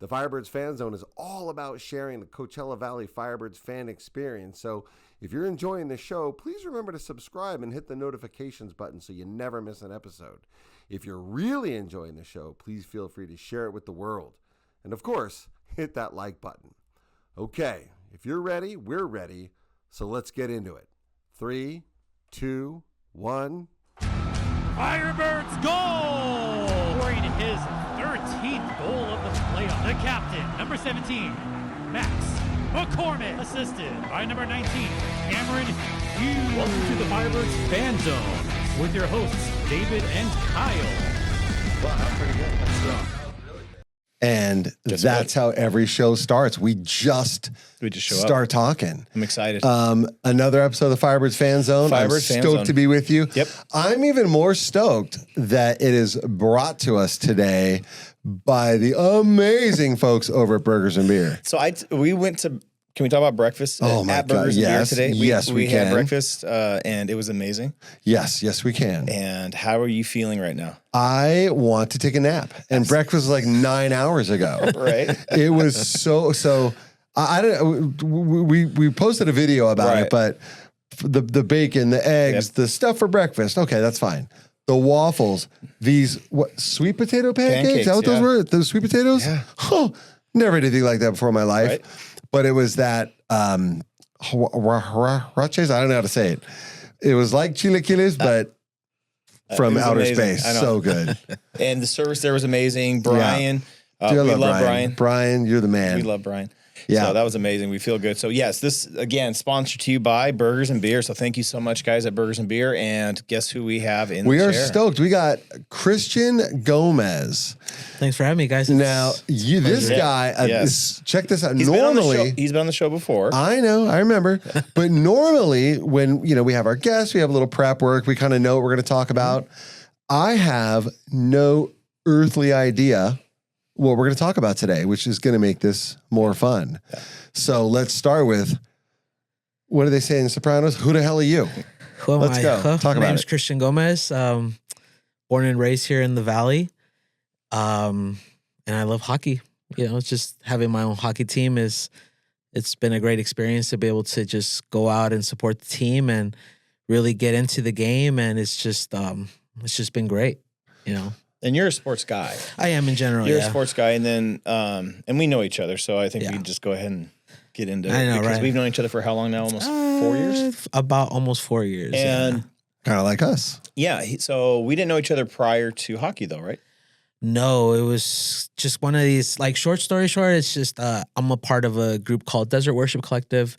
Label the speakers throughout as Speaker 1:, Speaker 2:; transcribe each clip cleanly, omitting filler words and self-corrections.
Speaker 1: The Firebirds Fan Zone is all about sharing the Coachella Valley Firebirds fan experience. So if you're enjoying the show, please remember to subscribe and hit the notifications button so you never miss an episode. If you're really enjoying the show, please feel free to share it with the world. And of course, hit that like button. Okay, if you're ready, we're ready. So let's get into it. 3, 2, 1.
Speaker 2: Firebirds goal! Scoring his 13th goal of the playoff. The captain, number 17, Max McCormick, assisted by number 19, Cameron Hughes. Welcome to the Firebirds Fan Zone with your hosts, David and Kyle.
Speaker 1: Wow, that's pretty good. That's And
Speaker 3: Just
Speaker 1: that's how every show starts. We just start talking.
Speaker 3: I'm excited.
Speaker 1: Another episode of the Firebirds Fan Zone. I'm stoked to be with you.
Speaker 3: Yep.
Speaker 1: I'm even more stoked that it is brought to us today by the amazing folks over at Burgers and Beer.
Speaker 3: So we went to. Can we talk about breakfast at Burgers and Beer today?
Speaker 1: We
Speaker 3: had
Speaker 1: can.
Speaker 3: breakfast and it was amazing.
Speaker 1: Yes, we can.
Speaker 3: And how are you feeling right now?
Speaker 1: I want to take a nap, and breakfast was like 9 hours ago.
Speaker 3: Right.
Speaker 1: It was so. I don't. We posted a video about it, but the bacon, the eggs, the stuff for breakfast. Okay, that's fine. The waffles, these sweet potato pancakes? Is that what those were? Those sweet potatoes?
Speaker 3: Yeah.
Speaker 1: Oh, never did anything like that before in my life.
Speaker 3: Right.
Speaker 1: But it was that huaraches. I don't know how to say it. It was like chilaquiles, but from outer
Speaker 3: amazing.
Speaker 1: space. So good.
Speaker 3: And the service there was amazing. Brian,
Speaker 1: we love
Speaker 3: Brian.
Speaker 1: Brian, you're the man.
Speaker 3: We love Brian.
Speaker 1: Yeah.
Speaker 3: So that was amazing. We feel good. So yes, this again sponsored to you by Burgers and Beer. So thank you so much, guys, at Burgers and Beer. And guess who we have in
Speaker 1: We
Speaker 3: the
Speaker 1: are
Speaker 3: chair?
Speaker 1: stoked. We got Christian Gomez.
Speaker 4: Thanks for having me, guys.
Speaker 1: Now, this guy, check this out.
Speaker 3: He's
Speaker 1: Normally,
Speaker 3: he's been on the show before.
Speaker 1: I know, I remember. But normally, when we have our guests, we have a little prep work. We kind of know what we're going to talk about. I have no earthly idea what we're going to talk about today, which is going to make this more fun. So let's start with, what do they say in Sopranos? Who the hell are you?
Speaker 4: Who am
Speaker 1: Let's
Speaker 4: I?
Speaker 1: go. Talk
Speaker 4: My
Speaker 1: about
Speaker 4: name's
Speaker 1: it.
Speaker 4: Christian Gomez. Born and raised here in the Valley. And I love hockey. It's just having my own hockey team it's been a great experience to be able to just go out and support the team and really get into the game. And it's just been great,
Speaker 3: And you're a sports guy.
Speaker 4: I am in general.
Speaker 3: You're a sports guy, and then and we know each other, so I think we can just go ahead and get into it.
Speaker 4: I know,
Speaker 3: because
Speaker 4: right?
Speaker 3: we've known each other for how long now? Almost 4 years?
Speaker 4: About almost 4 years.
Speaker 3: And
Speaker 1: Kind of like us.
Speaker 3: so we didn't know each other prior to hockey though, right?
Speaker 4: No, it was just one of these, like, short story short, it's just I'm a part of a group called Desert Worship Collective,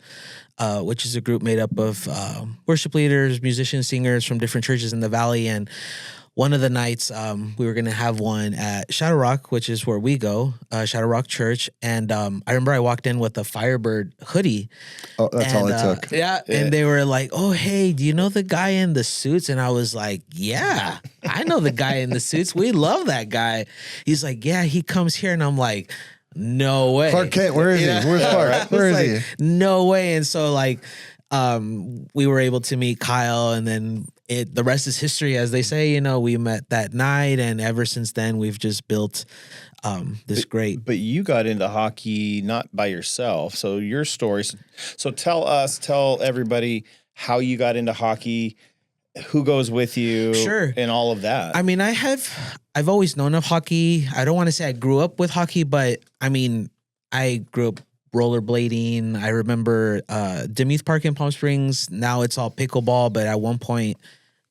Speaker 4: which is a group made up of worship leaders, musicians, singers from different churches in the Valley. And one of the nights we were going to have one at Shadow Rock, which is where we go, Shadow Rock Church. And I remember I walked in with a Firebird hoodie.
Speaker 1: Oh, that's all it took.
Speaker 4: Yeah. And they were like, oh, hey, do you know the guy in the suits? And I was like, yeah, I know the guy in the suits. We love that guy. He's like, yeah, he comes here. And I'm like, no way.
Speaker 1: Clark Kent, where is he? Where's Clark? Where is he?
Speaker 4: No way. And so, like, we were able to meet Kyle, and then the rest is history, as they say. We met that night, and ever since then, we've just built this great.
Speaker 3: But you got into hockey not by yourself. So your stories. So tell everybody how you got into hockey, who goes with you,
Speaker 4: Sure,
Speaker 3: and all of that.
Speaker 4: I mean, I've always known of hockey. I don't want to say I grew up with hockey, but I mean, I grew up rollerblading. I remember Demuth Park in Palm Springs. Now it's all pickleball, but at one point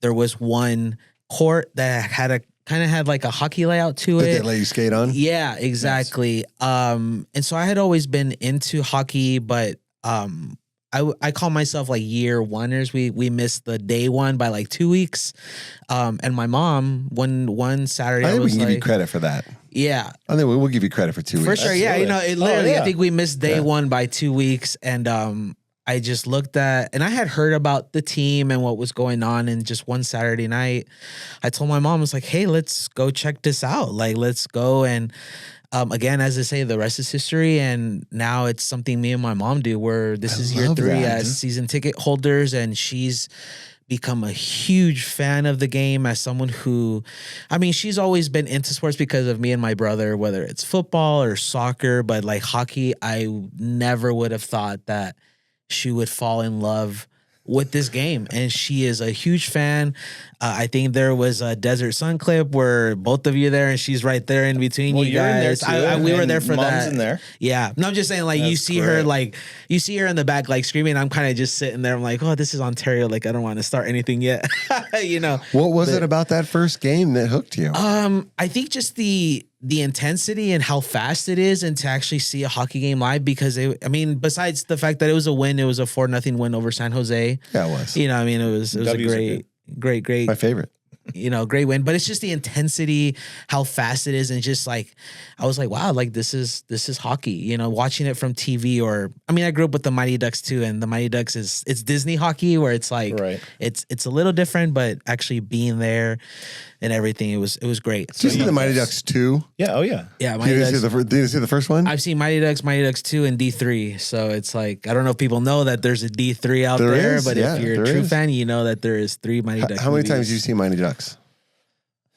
Speaker 4: there was one court that kind of had like a hockey layout to
Speaker 1: Did
Speaker 4: it.
Speaker 1: they let you skate on?
Speaker 4: Yeah, exactly. And so I had always been into hockey, but I call myself like year oneers. We missed the day one by like 2 weeks. And my mom, one Saturday,
Speaker 1: I think we
Speaker 4: was
Speaker 1: can give you
Speaker 4: like,
Speaker 1: credit for that.
Speaker 4: yeah,
Speaker 1: I think we'll give you credit for 2 weeks.
Speaker 4: for sure. Yeah,
Speaker 3: Absolutely.
Speaker 4: it literally,
Speaker 3: yeah.
Speaker 4: I think we missed day one by 2 weeks. And I just looked at, and I had heard about the team and what was going on. And just one Saturday night, I told my mom, I was like, hey, let's go check this out. Like, let's go. And again, as I say, the rest is history. And now it's something me and my mom do, where this is year 3
Speaker 1: that.
Speaker 4: as season ticket holders. And she's become a huge fan of the game as someone who, I mean, she's always been into sports because of me and my brother, whether it's football or soccer, but like hockey, I never would have thought that she would fall in love with this game, and she is a huge fan. I think there was a Desert Sun clip where both of you there, and she's right there in between you
Speaker 3: you're
Speaker 4: guys.
Speaker 3: in there too,
Speaker 4: we were
Speaker 3: and
Speaker 4: there for
Speaker 3: Mom's
Speaker 4: that.
Speaker 3: in there.
Speaker 4: Yeah, no, I'm just saying, like you
Speaker 3: That's
Speaker 4: see her,
Speaker 3: great.
Speaker 4: like you see her in the back, like screaming. I'm kind of just sitting there. I'm like, oh, this is Ontario. Like I don't want to start anything yet, you know.
Speaker 1: What was it about that first game that hooked you?
Speaker 4: I think just the intensity and how fast it is, and to actually see a hockey game live, because besides the fact that it was a win, it was a 4-0 win over San Jose.
Speaker 1: Yeah, it was.
Speaker 4: You know, I mean, it was a
Speaker 3: W's are
Speaker 4: great,
Speaker 1: My favorite.
Speaker 4: you know, great win. But it's just the intensity, how fast it is, and just like I was like, wow, like this is hockey. You know, watching it from TV, or I mean, I grew up with the Mighty Ducks too, and the Mighty Ducks it's Disney hockey, where it's like
Speaker 3: Right.
Speaker 4: it's a little different, but actually being there and everything, it was great.
Speaker 1: Did you see the Mighty Ducks 2?
Speaker 3: Yeah. Oh yeah.
Speaker 4: Yeah,
Speaker 1: Did
Speaker 4: Mighty
Speaker 1: you
Speaker 4: Ducks.
Speaker 1: see the first one?
Speaker 4: I've seen Mighty Ducks 2, and D3. So it's like, I don't know if people know that there's a D3 out
Speaker 1: There
Speaker 4: there,
Speaker 1: is,
Speaker 4: but
Speaker 1: yeah,
Speaker 4: if you're a
Speaker 1: there
Speaker 4: true
Speaker 1: is.
Speaker 4: fan, you know that there is 3 Mighty Ducks.
Speaker 1: How many
Speaker 4: movies.
Speaker 1: times have you seen Mighty Ducks?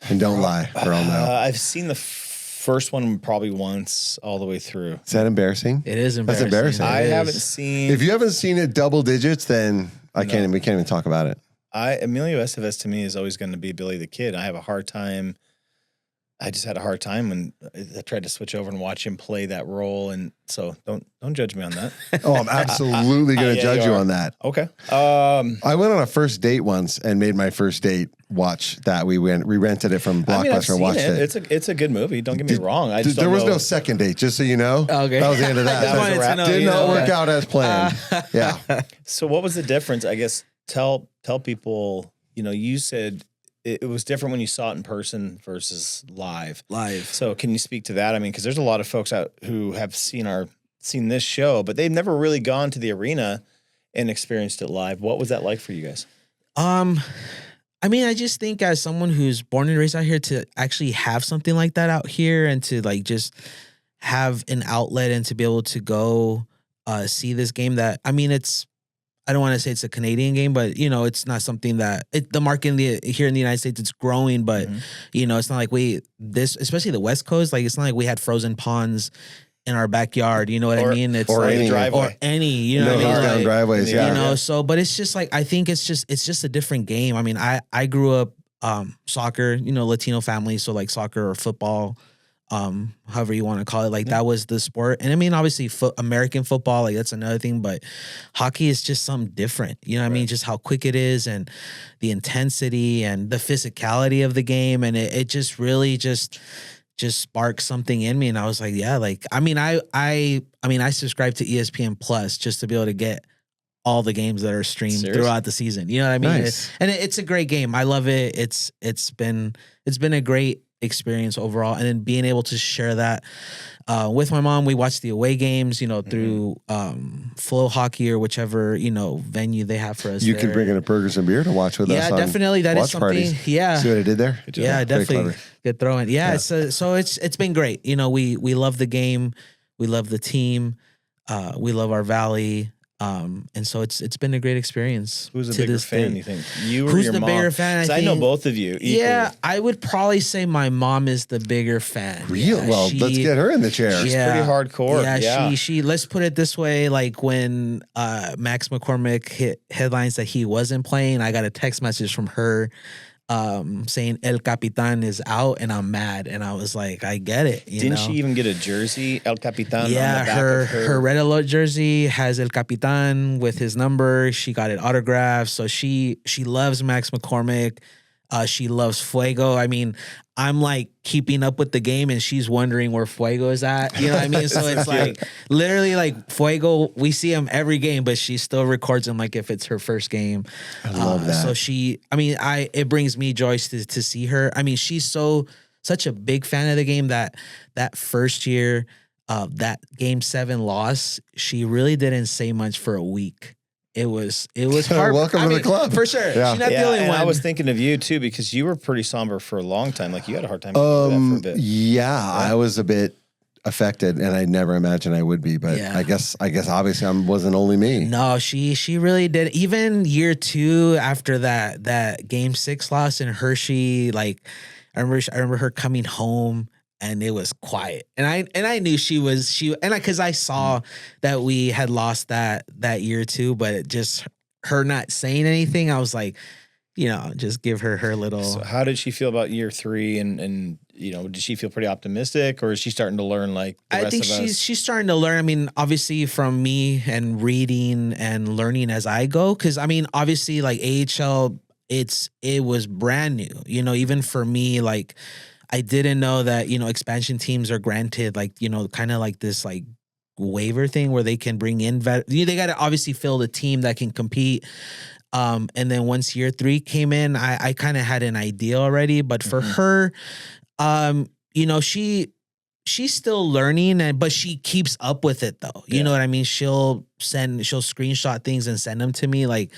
Speaker 1: And don't lie, or I'll know.
Speaker 3: I've seen the first one probably once all the way through.
Speaker 1: Is that embarrassing?
Speaker 4: It is
Speaker 1: That's
Speaker 4: embarrassing.
Speaker 1: embarrassing.
Speaker 3: I
Speaker 4: It is.
Speaker 3: haven't seen.
Speaker 1: If you haven't seen it double digits, then we can't even talk about it.
Speaker 3: Emilio Estevez to me is always going to be Billy the Kid. I have a hard time. I just had a hard time when I tried to switch over and watch him play that role, and so don't judge me on that.
Speaker 1: Oh, I'm absolutely going to
Speaker 3: Yeah,
Speaker 1: judge
Speaker 3: you
Speaker 1: you
Speaker 3: are.
Speaker 1: on that.
Speaker 3: Okay.
Speaker 1: I went on a first date once and made my first date watch that. We rented it from
Speaker 3: I mean, I've
Speaker 1: Blockbuster and
Speaker 3: seen
Speaker 1: watched
Speaker 3: it.
Speaker 1: it.
Speaker 3: It's a good movie. Don't get me wrong. I just
Speaker 1: There
Speaker 3: don't
Speaker 1: was
Speaker 3: know.
Speaker 1: no second date, just so you know.
Speaker 4: Okay.
Speaker 1: That was the end of that.
Speaker 4: I just wanted to know,
Speaker 1: Did
Speaker 4: you
Speaker 1: not
Speaker 4: know.
Speaker 1: work out as planned. Yeah.
Speaker 3: So what was the difference? I guess tell people. You know, you said it was different when you saw it in person versus live. So can you speak to that? I mean, because there's a lot of folks out who have seen this show, but they've never really gone to the arena and experienced it live. What was that like for you guys?
Speaker 4: I mean, I just think as someone who's born and raised out here, to actually have something like that out here, and to like just have an outlet and to be able to go see this game that, I mean, I don't want to say it's a Canadian game, but you know, it's not something that the market here in the United States, it's growing, but you know, it's not like especially the West Coast, like it's not like we had frozen ponds in our backyard. You know what I mean? It's
Speaker 1: or
Speaker 4: like,
Speaker 1: any
Speaker 3: driveway.
Speaker 4: or any, you know
Speaker 1: No
Speaker 4: what I mean?
Speaker 1: knock down
Speaker 4: Like,
Speaker 1: driveways.
Speaker 3: Yeah.
Speaker 1: Yeah.
Speaker 4: you know, so, but it's just like, I think it's just a different game. I mean, I grew up soccer, you know, Latino family, so like soccer or football, however you want to call it, like that was the sport. And I mean, obviously American football, like that's another thing, but hockey is just something different. You know what I mean? Just how quick it is, and the intensity and the physicality of the game. And it just really just sparked something in me. And I was like, yeah, like, I mean, I subscribe to ESPN Plus just to be able to get all the games that are streamed
Speaker 3: Seriously?
Speaker 4: throughout the season. You know what I mean?
Speaker 1: Nice.
Speaker 4: It's a great game. I love it. It's been a great experience overall. And then being able to share that with my mom. We watched the away games, you know, through Flow Hockey or whichever, you know, venue they have for us.
Speaker 1: You
Speaker 4: there.
Speaker 1: could bring in a burgers and beer to watch with us.
Speaker 4: Yeah,
Speaker 1: on
Speaker 4: definitely. That is
Speaker 1: watch
Speaker 4: something.
Speaker 1: parties.
Speaker 4: Yeah.
Speaker 1: See what I did there?
Speaker 4: Yeah,
Speaker 1: Very
Speaker 4: definitely.
Speaker 1: clever.
Speaker 4: Good throwing. Yeah, so it's been great. You know, we love the game, we love the team, we love our valley, and so it's been a great experience.
Speaker 3: Who's a
Speaker 4: to
Speaker 3: bigger
Speaker 4: this
Speaker 3: fan?
Speaker 4: day.
Speaker 3: You think you or
Speaker 4: Who's
Speaker 3: your
Speaker 4: the
Speaker 3: mom?
Speaker 4: bigger fan?
Speaker 3: 'Cause I know both of you. Equally.
Speaker 4: Yeah, I would probably say my mom is the bigger fan.
Speaker 1: Real?
Speaker 4: Yeah,
Speaker 1: Well, let's get her in the chair.
Speaker 3: She's pretty hardcore. Yeah.
Speaker 4: She let's put it this way, like when Max McCormick hit headlines that he wasn't playing, I got a text message from her saying El Capitan is out, and I'm mad. And I was like, I get it.
Speaker 3: Didn't
Speaker 4: know?
Speaker 3: she even get a jersey, El Capitan?
Speaker 4: Yeah,
Speaker 3: on the back
Speaker 4: her
Speaker 3: of her
Speaker 4: red alert jersey has El Capitan with his number. She got it autographed. So she loves Max McCormick. She loves Fuego. I mean, I'm like keeping up with the game, and she's wondering where Fuego is at. You know what I mean? So it's like literally like Fuego. We see him every game, but she still records him like if it's her first game.
Speaker 1: I love that.
Speaker 4: So it brings me joy to see her. I mean, she's such a big fan of the game that first year, that Game 7 loss, she really didn't say much for a week. It was hard.
Speaker 1: Welcome to the club.
Speaker 4: For sure.
Speaker 1: Yeah.
Speaker 4: She's not the only
Speaker 3: and
Speaker 4: one.
Speaker 3: I was thinking of you too because you were pretty somber for a long time. Like you had a hard time doing that for a bit.
Speaker 1: Yeah, I was a bit affected, and I never imagined I would be. But
Speaker 4: Yeah.
Speaker 1: I guess obviously I wasn't only me.
Speaker 4: No, she really did. Even year 2 after that game 6 loss in Hershey, like I remember her coming home and it was quiet, and I knew because I saw that we had lost that year too, but it just her not saying anything, I was like, just give her little.
Speaker 3: So how did she feel about year 3? And did she feel pretty optimistic, or is she starting to learn like the rest of us?
Speaker 4: I think she's starting to learn. I mean, obviously from me and reading and learning as I go, because I mean, obviously like AHL, it was brand new. Even for me, like I didn't know that expansion teams are granted like kind of like this like waiver thing where they can bring in they got to obviously fill the team that can compete. And then once year 3 came in, I kind of had an idea already, but for her, she's still learning, but she keeps up with it though. You know what I mean? She'll screenshot things and send them to me like,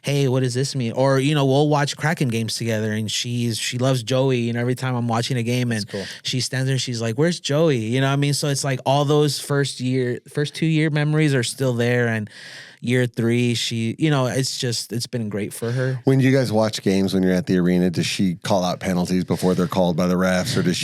Speaker 4: hey, what does this mean? Or, we'll watch Kraken games together, and she loves Joey, every time I'm watching a game and she stands there and she's like, where's Joey? You know what I mean? So it's like all those first 2-year memories are still there, and year 3, she, it's been great for her.
Speaker 1: When you guys watch games, when you're at the arena, does she call out penalties before they're called by the refs, or does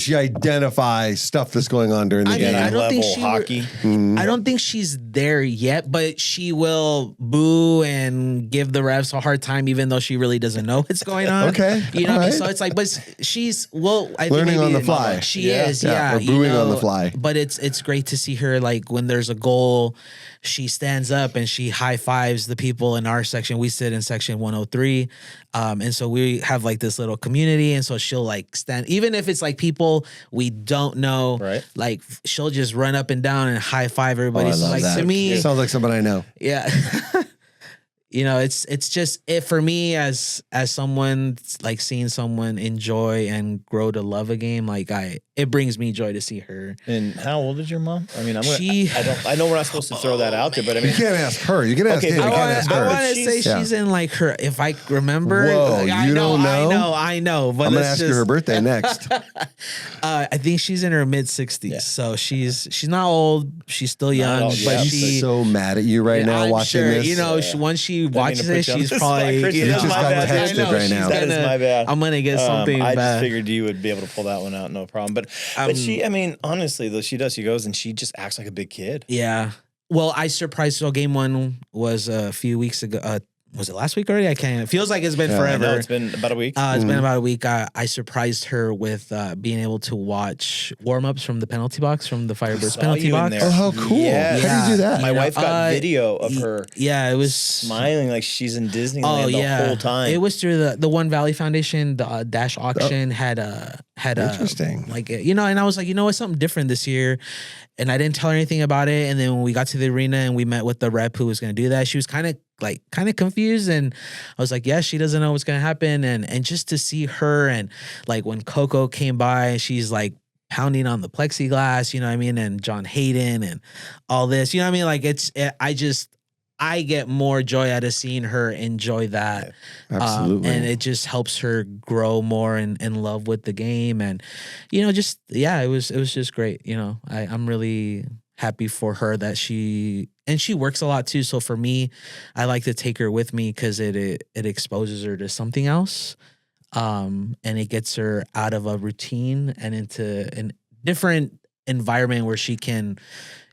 Speaker 1: she identify stuff that's going on during the game?
Speaker 4: I don't think
Speaker 3: hockey.
Speaker 4: I don't think she's there yet, but she will boo and give the refs a hard time, even though she really doesn't know what's going on.
Speaker 1: Okay.
Speaker 4: What I mean? So it's like, but she's I think
Speaker 1: learning
Speaker 4: maybe
Speaker 1: on the fly.
Speaker 4: She is, yeah.
Speaker 1: Or booing on the fly.
Speaker 4: But it's great to see her, like when there's a goal, she stands up and she high fives the people in our section. We sit in section 103. And so we have like this little community. And so she'll like stand, even if it's like people we don't know,
Speaker 3: right?
Speaker 4: Like she'll just run up and down and high five everybody.
Speaker 1: I
Speaker 4: So
Speaker 1: love
Speaker 4: like
Speaker 1: that.
Speaker 4: to me,
Speaker 1: Sounds like somebody I know.
Speaker 4: yeah. It's just it for me as someone, like seeing someone enjoy and grow to love a game. Like it brings me joy to see her.
Speaker 3: And how old is your mom? I mean, I know we're not supposed to throw that out there, but I mean,
Speaker 1: You can't ask her. You can ask him. You can't ask her.
Speaker 4: I want to say she's in like her, if I remember.
Speaker 1: Whoa,
Speaker 4: like,
Speaker 1: you don't know?
Speaker 4: I know. But
Speaker 1: I'm going to ask you her birthday next.
Speaker 4: I think she's in her mid 60s. So she's not old. She's still young,
Speaker 3: old,
Speaker 4: but
Speaker 3: yeah.
Speaker 4: she's
Speaker 1: so mad at you right now
Speaker 4: I'm
Speaker 1: watching
Speaker 4: sure,
Speaker 1: this.
Speaker 4: once she watches
Speaker 3: to
Speaker 4: it,
Speaker 3: put you on
Speaker 4: she's
Speaker 3: the
Speaker 4: probably.
Speaker 3: spot. Christian,
Speaker 1: that's my bad.
Speaker 4: I know,
Speaker 1: right now.
Speaker 3: That is my bad.
Speaker 4: I'm gonna get something
Speaker 3: I
Speaker 4: bad.
Speaker 3: just figured you would be able to pull that one out, no problem. But she, I mean, honestly, though, she goes and she just acts like a big kid.
Speaker 4: Yeah. Well, I surprised. So game 1 was a few weeks ago. Was it last week already? I can't. It feels like it's been forever.
Speaker 3: No, it's been about a week.
Speaker 4: It's been about a week. I surprised her with being able to watch warm-ups from the penalty box, from the Firebirds penalty box.
Speaker 1: Oh, how cool.
Speaker 3: Yes.
Speaker 1: How did you do that?
Speaker 3: My wife got video of her
Speaker 4: Yeah, it was
Speaker 3: smiling like she's in Disneyland the whole time.
Speaker 4: It was through the One Valley Foundation. The Dash auction had
Speaker 1: Interesting.
Speaker 4: and I was like, you know what, something different this year. And I didn't tell her anything about it. And then when we got to the arena and we met with the rep who was going to do that, she was kind of confused. And I was like, yeah, she doesn't know what's going to happen. And just to see her, and like when Coco came by, she's like pounding on the plexiglass, you know what I mean? And John Hayden and all this, you know what I mean? Like I get more joy out of seeing her enjoy that.
Speaker 1: Absolutely.
Speaker 4: And it just helps her grow more in love with the game. And, it was just great. I'm really happy for her that she works a lot too. So for me, I like to take her with me because it exposes her to something else. And it gets her out of a routine and into a different environment where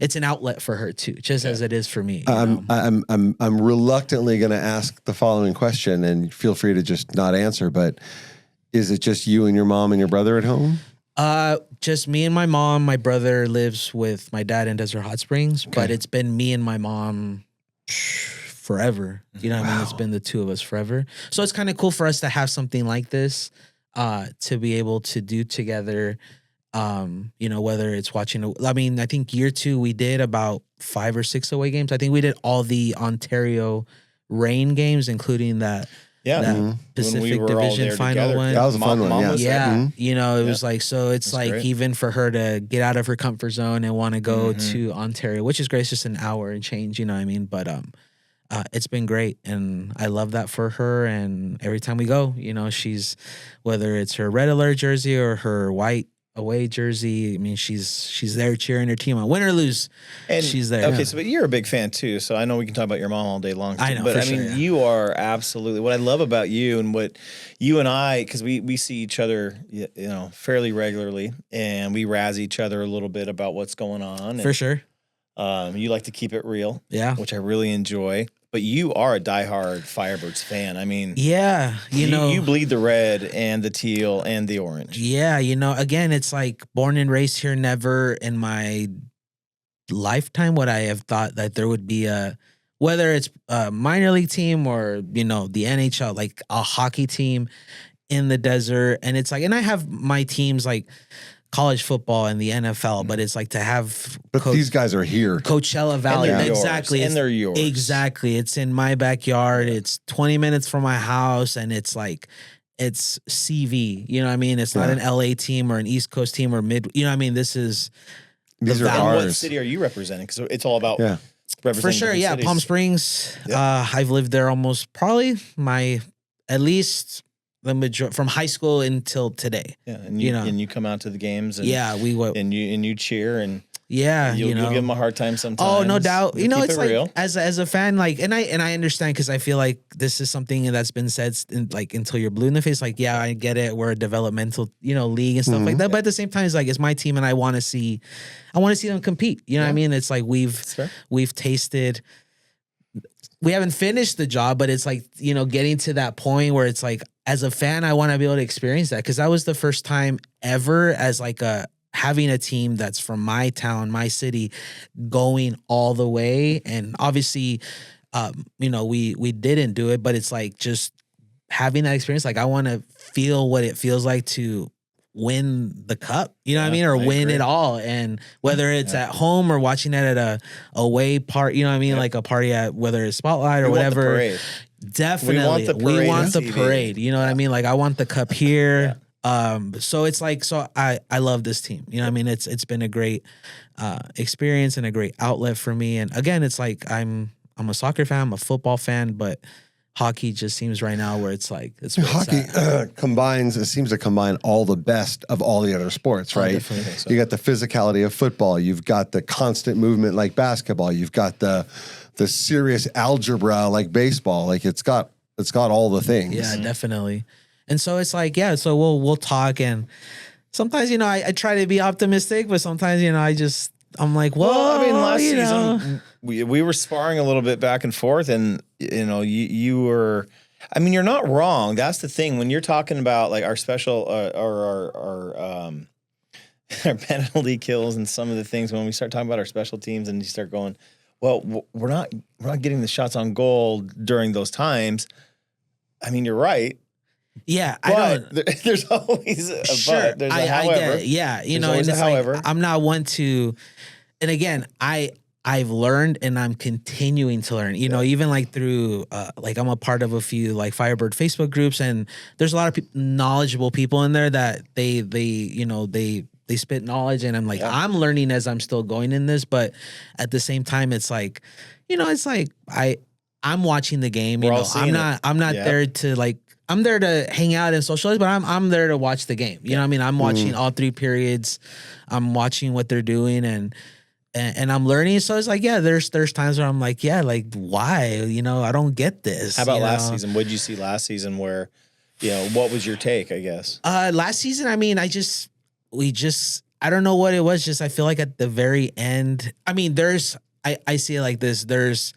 Speaker 4: it's an outlet for her too, just as it is for me.
Speaker 1: I'm reluctantly going to ask the following question, and feel free to just not answer, but is it just you and your mom and your brother at home?
Speaker 4: Just me and my mom. My brother lives with my dad in Desert Hot Springs, but it's been me and my mom forever. You know what I mean? It's been the two of us forever. So it's kind of cool for us to have something like this, to be able to do together. Whether it's watching, I think year 2, we did about 5 or 6 away games. I think we did all the Ontario rain games, including that Pacific Division final one.
Speaker 1: That was a fun one.
Speaker 4: Yeah. It was like, so it's like
Speaker 3: great.
Speaker 4: even for her to get out of her comfort zone and want to go to Ontario, which is great. It's just an hour and change, you know what I mean? But, it's been great, and I love that for her. And every time we go, she's, whether it's her red alert jersey or her white away jersey. I mean, she's there cheering her team on, win or lose.
Speaker 3: And
Speaker 4: she's there.
Speaker 3: Okay, so but you're a big fan too. So I know we can talk about your mom all day long. Too,
Speaker 4: I know,
Speaker 3: but
Speaker 4: for
Speaker 3: I mean,
Speaker 4: sure, yeah.
Speaker 3: you are absolutely what I love about you and what you and I, because we see each other, fairly regularly, and we razz each other a little bit about what's going on.
Speaker 4: For sure.
Speaker 3: You like to keep it real,
Speaker 4: Yeah,
Speaker 3: which I really enjoy. But you are a diehard Firebirds fan. I mean,
Speaker 4: yeah,
Speaker 3: you bleed the red and the teal and the orange.
Speaker 4: Yeah, again, it's like born and raised here. Never in my lifetime would I have thought that there would be whether it's a minor league team or the NHL, like a hockey team in the desert. And it's like, and I have my teams like college football and the NFL, but it's like to have.
Speaker 1: But these guys are here.
Speaker 4: Coachella Valley,
Speaker 3: and
Speaker 4: exactly,
Speaker 3: and they're yours.
Speaker 4: Exactly, it's in my backyard. Yeah. It's 20 minutes from my house, and it's like it's CV. You know what I mean? It's not an LA team or an East Coast team or mid. You know what I mean? These
Speaker 3: are ours. What city are you representing? Because it's all about representing.
Speaker 4: For sure, yeah.
Speaker 3: Cities.
Speaker 4: Palm Springs. Yep. I've lived there almost probably at least. The major from high school until today.
Speaker 3: Yeah, and you come out to the games. And, and you cheer and you'll give them a hard time sometimes.
Speaker 4: Oh, no doubt. It's like
Speaker 3: real.
Speaker 4: as a fan, like, and I understand because I feel like this is something that's been said like until you're blue in the face. Like, yeah, I get it. We're a developmental league and stuff like that. But at the same time, it's like it's my team and I want to see them compete. You know what I mean? It's like we've tasted. We haven't finished the job, but it's like, getting to that point where it's like, as a fan, I want to be able to experience that because that was the first time ever as like having a team that's from my town, my city, going all the way. And obviously, we didn't do it, but it's like just having that experience. Like I want to feel what it feels like to win the cup, you know what I mean? Or win it all. And whether it's at home or watching it at a away part, you know what I mean? Like a party at whether it's Spotlight or whatever. Definitely. We want the parade. You know what I mean? Like I want the cup here. So it's like, I love this team. You know what I mean? It's been a great experience and a great outlet for me. And again, it's like I'm a soccer fan, I'm a football fan, but hockey just seems right now where it's like it's
Speaker 1: hockey seems to combine all the best of all the other sports, right?
Speaker 4: Definitely think so.
Speaker 1: You got the physicality of football, you've got the constant movement like basketball, you've got the serious algebra like baseball. Like it's got all the things.
Speaker 4: Yeah, definitely. And so it's like, so we'll talk, and sometimes I try to be optimistic, but sometimes I'm like, well,
Speaker 3: I mean, last season we were sparring a little bit back and forth, and you were, I mean, you're not wrong. That's the thing when you're talking about like our special our penalty kills and some of the things when we start talking about our special teams and you start going, well, we're not getting the shots on goal during those times. I mean, you're right.
Speaker 4: Yeah,
Speaker 3: there's always a
Speaker 4: sure.
Speaker 3: but. There's a however.
Speaker 4: I get it. Yeah, and it's
Speaker 3: however.
Speaker 4: Like, I'm not one to, and again, I've learned and I'm continuing to learn. Even like through like I'm a part of a few like Firebird Facebook groups, and there's a lot of knowledgeable people in there that they spit knowledge, and I'm like I'm learning as I'm still going in this, but at the same time, it's like, it's like I'm watching the game. I'm not there to like. I'm there to hang out and socialize, but I'm there to watch the game. You know what I mean? I'm watching all three periods. I'm watching what they're doing and I'm learning. So it's like, there's times where I'm like, like why? I don't get this.
Speaker 3: How about last season? What did you see last season where, what was your take, I guess?
Speaker 4: Last season, I mean, I don't know what it was. Just, I feel like at the very end, I mean, I see it like this. There's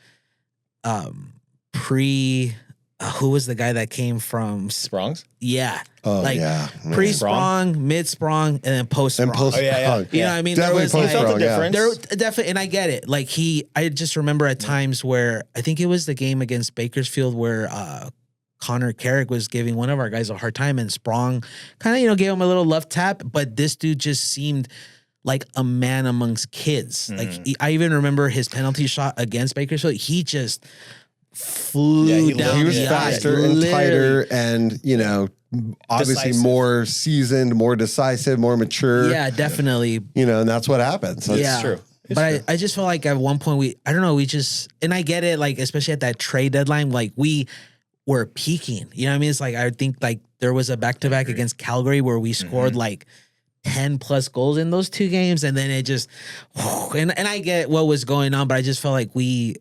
Speaker 4: who was the guy that came from
Speaker 3: Sprongs?
Speaker 4: Yeah.
Speaker 1: Oh,
Speaker 4: pre-sprong, mid-sprong, and then post-sprong.
Speaker 1: Oh, yeah.
Speaker 4: You know what I mean?
Speaker 1: Definitely
Speaker 3: felt the difference.
Speaker 4: Definitely, and I get it. Like I just remember at times where, I think it was the game against Bakersfield where Connor Carrick was giving one of our guys a hard time, and Sprong kind of, gave him a little love tap, but this dude just seemed like a man amongst kids. Like I even remember his penalty shot against Bakersfield. He just flew down.
Speaker 1: He was faster and tighter, and obviously more seasoned, more decisive, more mature.
Speaker 4: Yeah, definitely.
Speaker 1: And that's what happens. So
Speaker 4: it's
Speaker 3: true.
Speaker 4: But I just feel like at one point and I get it, like especially at that trade deadline, like we were peaking. You know what I mean? It's like I think like there was a back-to-back against Calgary where we scored like 10 plus goals in those 2 games, and then it just and I get what was going on, but I just felt like we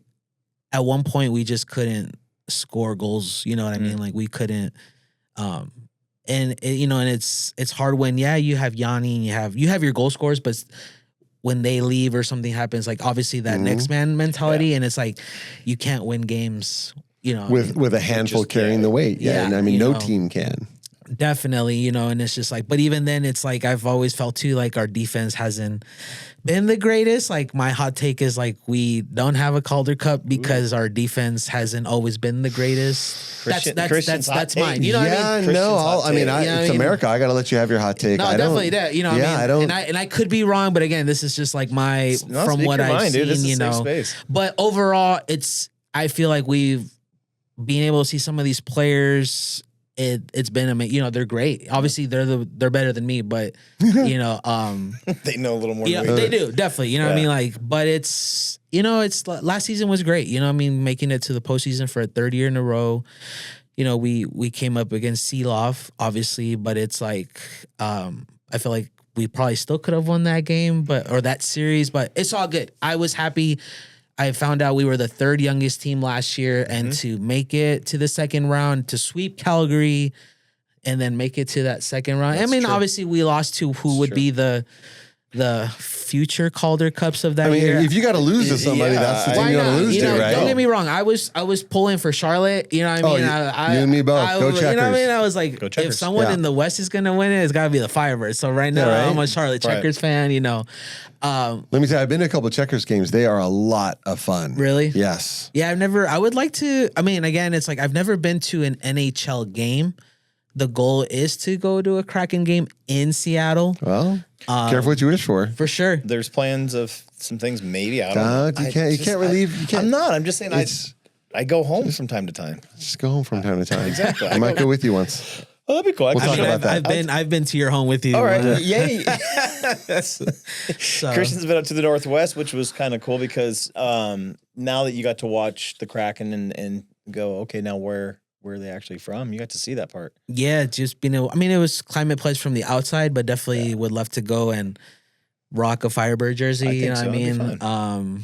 Speaker 4: at one point we just couldn't score goals, you know what I mean? Like we couldn't and it's hard when you have Yanni and you have your goal scorers, but when they leave or something happens, like obviously that next man mentality, and it's like you can't win games,
Speaker 1: with a handful carrying the weight. Yeah, and I mean no team can.
Speaker 4: Definitely, and it's just like, but even then, it's like I've always felt too like our defense hasn't been the greatest. Like my hot take is like we don't have a Calder Cup because our defense hasn't always been the greatest. That's mine. You know what I mean?
Speaker 1: It's America. I got to let you have your hot take.
Speaker 4: No, definitely that. You know, what I mean? I don't. And I could be wrong, but again, this is just like from what I've seen.
Speaker 3: This is safe space.
Speaker 4: But overall, I feel like we've been able to see some of these players. It's been amazing. They're great. Obviously, they're better than me, but
Speaker 3: they know a little more.
Speaker 4: Yeah, they do definitely. You know what I mean? Like, but it's last season was great. You know what I mean? Making it to the postseason for a 3rd year in a row. We came up against Seeloff, obviously, but it's like I feel like we probably still could have won that game, or that series, but it's all good. I was happy. I found out we were the 3rd youngest team last year, and to make it to the 2nd round, to sweep Calgary, and then make it to that 2nd round.
Speaker 3: That's true.
Speaker 4: Obviously, we lost to who would be the future Calder Cups of that year.
Speaker 1: If you got to lose to somebody, that's the team you got to lose to, right?
Speaker 4: Don't get me wrong. I was pulling for Charlotte. You know what I mean?
Speaker 1: You and me both. Go Checkers.
Speaker 4: You know what I mean? I was like, if someone in the West is going to win it, it's got to be the Firebirds. So right now, I'm a Charlotte Checkers fan.
Speaker 1: Let me tell you, I've been to a couple of Checkers games. They are a lot of fun.
Speaker 4: Really?
Speaker 1: Yes.
Speaker 4: Yeah, I would like to. Again, it's like I've never been to an NHL game. The goal is to go to a Kraken game in Seattle.
Speaker 1: Well, careful what you wish for.
Speaker 4: For sure.
Speaker 3: There's plans of some things maybe. I don't know.
Speaker 1: You can't relieve.
Speaker 3: I'm not. I'm just saying I go home from time to time.
Speaker 1: Just go home from time to time.
Speaker 3: Exactly.
Speaker 1: I might go with you once.
Speaker 3: Oh, that'd be cool.
Speaker 1: We'll talk about that.
Speaker 4: I've been to your home with you.
Speaker 3: All right. Yay.
Speaker 4: So.
Speaker 3: Christian's been up to the Northwest, which was kind of cool because now that you got to watch the Kraken and go, okay, now where are they actually from? You got to see that part.
Speaker 4: Yeah, just being able. It was Climate Pledge from the outside, but definitely would love to go and rock a Firebird jersey.
Speaker 3: I think
Speaker 4: you know
Speaker 3: so.
Speaker 4: what I
Speaker 3: That'd
Speaker 4: mean?
Speaker 3: be fun.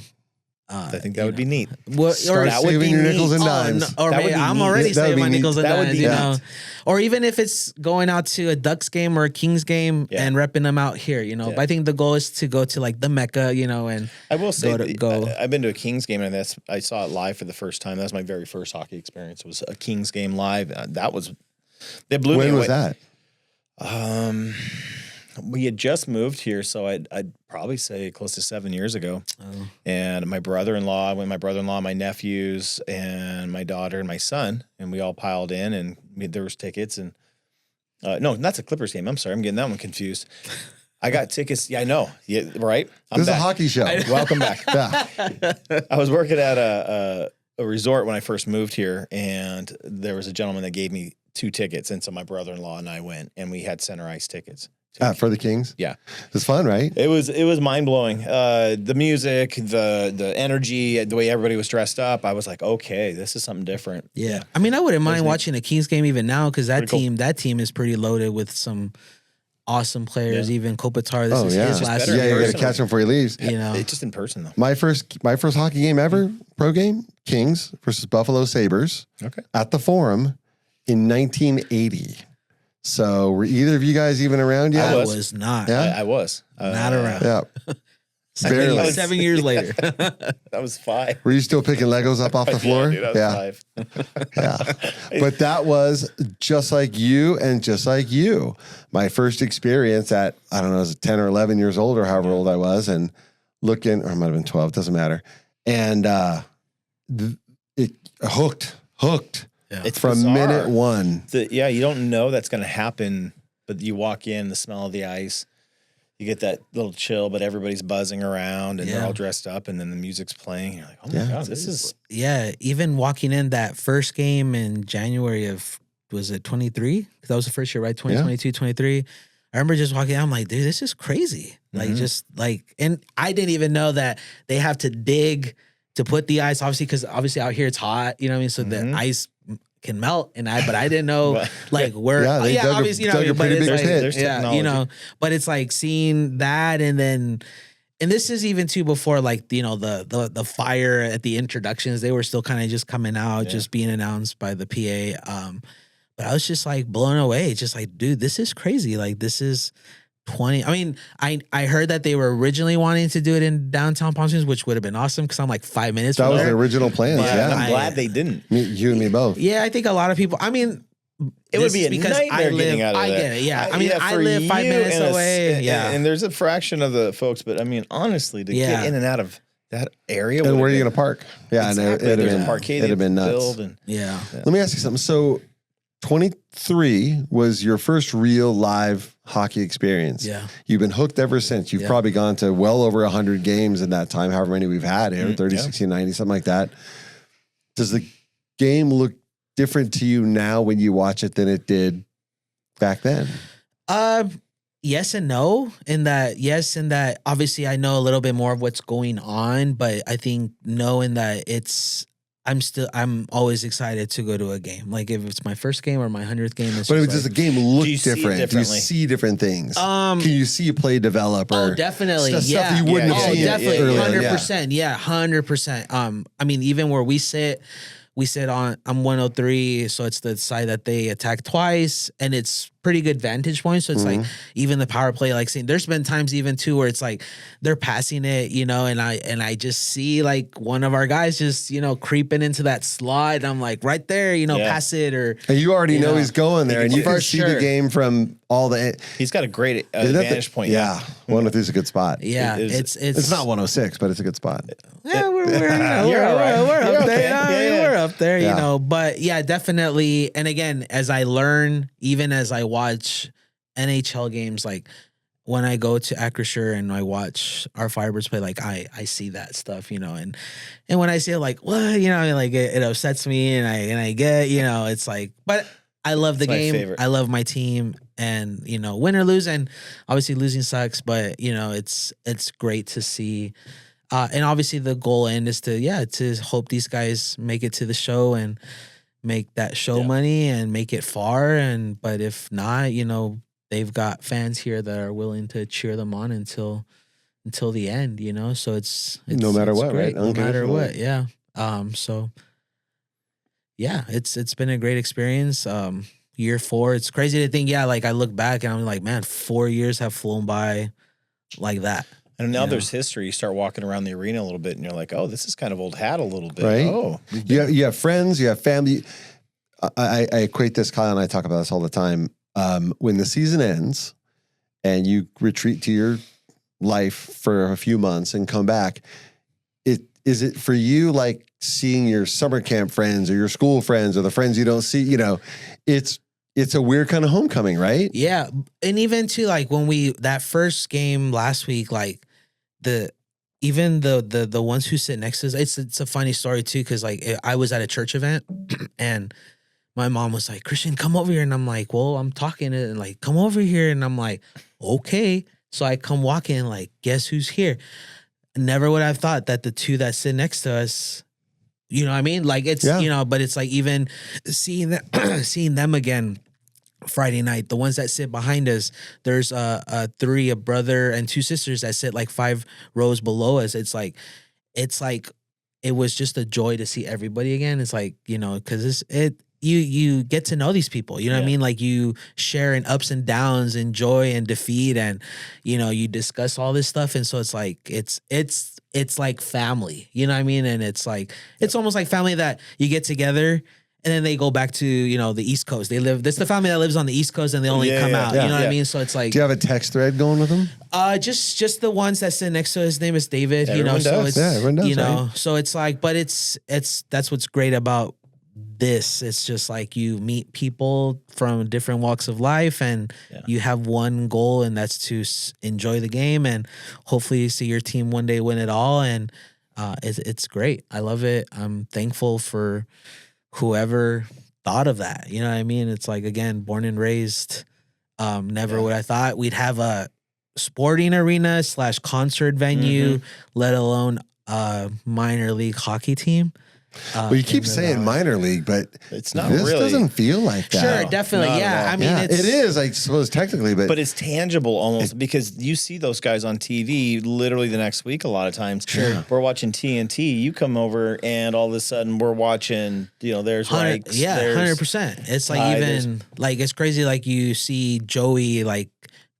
Speaker 3: I think that would be neat.
Speaker 1: Start saving your nickels and dimes.
Speaker 4: I'm already saving my nickels and dimes. Or even if it's going out to a Ducks game or a Kings game and repping them out here, But I think the goal is to go to like the Mecca, and
Speaker 3: I will say,
Speaker 4: go.
Speaker 3: I've been to a Kings game and I saw it live for the first time. That was my very first hockey experience. Was a Kings game live. They blew me away.
Speaker 1: When was that?
Speaker 3: We had just moved here, so I'd probably say close to 7 years ago. Oh. And my brother-in-law, my nephews, and my daughter and my son, and we all piled in, and there was tickets. And no, that's a Clippers game. I'm sorry, I'm getting that one confused. I got tickets. Yeah, I know. Yeah, right.
Speaker 1: This is a hockey show.
Speaker 3: Welcome back. I was working at a resort when I first moved here, and there was a gentleman that gave me 2 tickets, and so my brother-in-law and I went, and we had center ice tickets.
Speaker 1: For the Kings?
Speaker 3: Yeah.
Speaker 1: It's fun, right?
Speaker 3: It was mind-blowing. The music, the energy, the way everybody was dressed up, I was like, okay, this is something different.
Speaker 4: Yeah. I wouldn't mind watching a Kings game even now because that team is pretty loaded with some awesome players. Even Kopitar, this is his last year.
Speaker 1: Yeah, you got to catch him before he leaves.
Speaker 3: It's just in person, though.
Speaker 1: My first hockey game ever, pro game, Kings versus Buffalo Sabres at the Forum in 1980. So were either of you guys even around yet?
Speaker 4: I was not.
Speaker 1: Yeah?
Speaker 3: I was.
Speaker 4: Not around.
Speaker 1: Yeah. Barely.
Speaker 4: 7 years later.
Speaker 3: That was 5.
Speaker 1: Were you still picking Legos up off the floor?
Speaker 3: Yeah, dude, I was 5.
Speaker 1: Yeah. But that was just like you and just like you. My first experience at, I don't know, I was 10 or 11 years old or however old I was, and looking, or I might have been 12, doesn't matter. And it hooked.
Speaker 3: Yeah. It's
Speaker 1: from
Speaker 3: bizarre.
Speaker 1: minute one.
Speaker 3: You don't know that's going to happen, but you walk in, the smell of the ice, you get that little chill, but everybody's buzzing around and they're all dressed up, and then the music's playing. You're like, oh my God, this is...
Speaker 4: Yeah, even walking in that first game in January of, was it 23? That was the first year, right? 2022, 23. I remember just walking out, I'm like, dude, this is crazy. And I didn't even know that they have to dig to put the ice, obviously, because obviously out here it's hot, you know what I mean? So the ice can melt, but I didn't know like where.
Speaker 1: Yeah, they dug
Speaker 4: obviously,
Speaker 1: dug a
Speaker 4: but
Speaker 1: pretty
Speaker 4: it's
Speaker 1: big
Speaker 4: like,
Speaker 1: pit.
Speaker 4: yeah, but it's like seeing that, and this is even too before like the fire at the introductions. They were still kind of just coming out, just being announced by the PA. But I was just like blown away, just like, dude, this is crazy. Like this is 20. I mean, I heard that they were originally wanting to do it in downtown Palm Springs, which would have been awesome because I'm like 5 minutes.
Speaker 1: That was
Speaker 4: there.
Speaker 1: the original plan.
Speaker 4: But
Speaker 1: Yeah,
Speaker 3: I'm glad they didn't.
Speaker 1: You and me both.
Speaker 4: Yeah, I think a lot of people. I mean,
Speaker 3: It would be a
Speaker 4: because
Speaker 3: nightmare getting out of
Speaker 4: I
Speaker 3: that.
Speaker 4: get it. Yeah, I mean, I
Speaker 3: for
Speaker 4: live 5
Speaker 3: you
Speaker 4: minutes
Speaker 3: and
Speaker 4: away. Yeah,
Speaker 3: and there's a fraction of the folks, but I mean, honestly, to get in and out of that area.
Speaker 1: And where are you going to park? Yeah,
Speaker 3: exactly.
Speaker 1: and
Speaker 3: There's
Speaker 1: it'd
Speaker 3: a parkade
Speaker 1: have been nuts.
Speaker 4: Yeah.
Speaker 1: Let me ask you something. So 23 was your first real live hockey experience.
Speaker 4: Yeah.
Speaker 1: You've been hooked ever since. You've probably gone to well over 100 games in that time, however many we've had here, 30, 60, 90, something like that. Does the game look different to you now when you watch it than it did back then?
Speaker 4: Yes and no. In that obviously I know a little bit more of what's going on, but I think knowing that I'm always excited to go to a game. Like if it's my first game or my 100th game.
Speaker 1: But does the game look
Speaker 3: Do you see it
Speaker 1: different? Do you
Speaker 3: differently?
Speaker 1: see different things? Can you see a play develop? Or
Speaker 4: definitely.
Speaker 1: stuff you wouldn't have seen
Speaker 4: definitely.
Speaker 1: earlier.
Speaker 4: 100%. Yeah, 100%. I mean, even where we sit on, I'm 103, so it's the side that they attack twice, and it's pretty good vantage point. So it's like even the power play, like there's been times even too where it's like they're passing it, and I just see like one of our guys just creeping into that slot. And I'm like right there, pass it or.
Speaker 1: And you already know he's going there, and you can see the game from all the.
Speaker 3: He's got a great vantage point.
Speaker 1: Yeah, 103 is a good spot.
Speaker 4: Yeah,
Speaker 1: it's not 106, but it's a good spot.
Speaker 4: Yeah, we're up there, But yeah, definitely. And again, as I learn, even as I watch NHL games, like when I go to Acrisure and I watch our Firebirds play, like I see that stuff, and when I see it, like what, like it upsets me, and I get, it's like, but I love the game. I love my team, and win or lose, and obviously losing sucks, but it's great to see. And obviously the goal end is to hope these guys make it to the show and make that show money and make it far. But if not, they've got fans here that are willing to cheer them on until the end, so it's
Speaker 1: no matter what,
Speaker 4: great,
Speaker 1: right?
Speaker 4: No matter what. Yeah. So yeah, it's been a great experience. Year 4, it's crazy to think, like I look back and I'm like, man, 4 years have flown by like that.
Speaker 3: And now there's history. You start walking around the arena a little bit, and you're like, "Oh, this is kind of old hat a little bit."
Speaker 1: Right?
Speaker 3: Oh,
Speaker 1: you have friends, you have family. I equate this. Kyle and I talk about this all the time. When the season ends, and you retreat to your life for a few months and come back, is it for you like seeing your summer camp friends or your school friends or the friends you don't see? It's a weird kind of homecoming, right?
Speaker 4: Yeah, and even too, like when that first game last week, like the ones who sit next to us, it's a funny story too, because like I was at a church event and my mom was like, Christian, come over here, and I'm like, well, I'm talking to, and like, come over here, and I'm like, okay, so I come walking, like, guess who's here? Never would I have thought that the two that sit next to us. You know what I mean? Like it's, but it's like even seeing them again Friday night, the ones that sit behind us, there's a brother and 2 sisters that sit like 5 rows below us. It's like it was just a joy to see everybody again. It's like, cause you get to know these people, you know what I mean? Like you share in ups and downs and joy and defeat, and you discuss all this stuff. And so it's like, it's like family, you know what I mean? And it's like, it's almost like family that you get together and then they go back to, the East Coast. That's the family that lives on the East Coast and they only come out, you know what I mean? So it's like,
Speaker 1: do you have a text thread going with them?
Speaker 4: Just the ones that sit next to his name is David,
Speaker 3: Everyone
Speaker 4: so
Speaker 3: does.
Speaker 4: it's,
Speaker 1: everyone does, right?
Speaker 4: So it's like, but that's what's great about this. It's just like you meet people from different walks of life and you have one goal, and that's to enjoy the game and hopefully you see your team one day win it all. And it's great. I love it. I'm thankful for whoever thought of that. You know what I mean? It's like, again, born and raised. Never would I thought we'd have a sporting arena / concert venue, let alone a minor league hockey team.
Speaker 5: Well, you keep saying minor league, but
Speaker 3: It's not
Speaker 5: this
Speaker 3: really.
Speaker 5: doesn't feel like that.
Speaker 4: Sure, definitely.
Speaker 3: not at
Speaker 4: Yeah,
Speaker 3: all.
Speaker 4: I mean,
Speaker 5: Yeah,
Speaker 4: it's,
Speaker 5: it is, I suppose, technically, but
Speaker 3: But it's tangible almost because you see those guys on TV literally the next week a lot of times. Sure. We're watching TNT. You come over and all of a sudden we're watching, there's Rikes.
Speaker 4: Yeah,
Speaker 3: there's
Speaker 4: 100%. It's like
Speaker 3: Ty,
Speaker 4: even like it's crazy. Like you see Joey like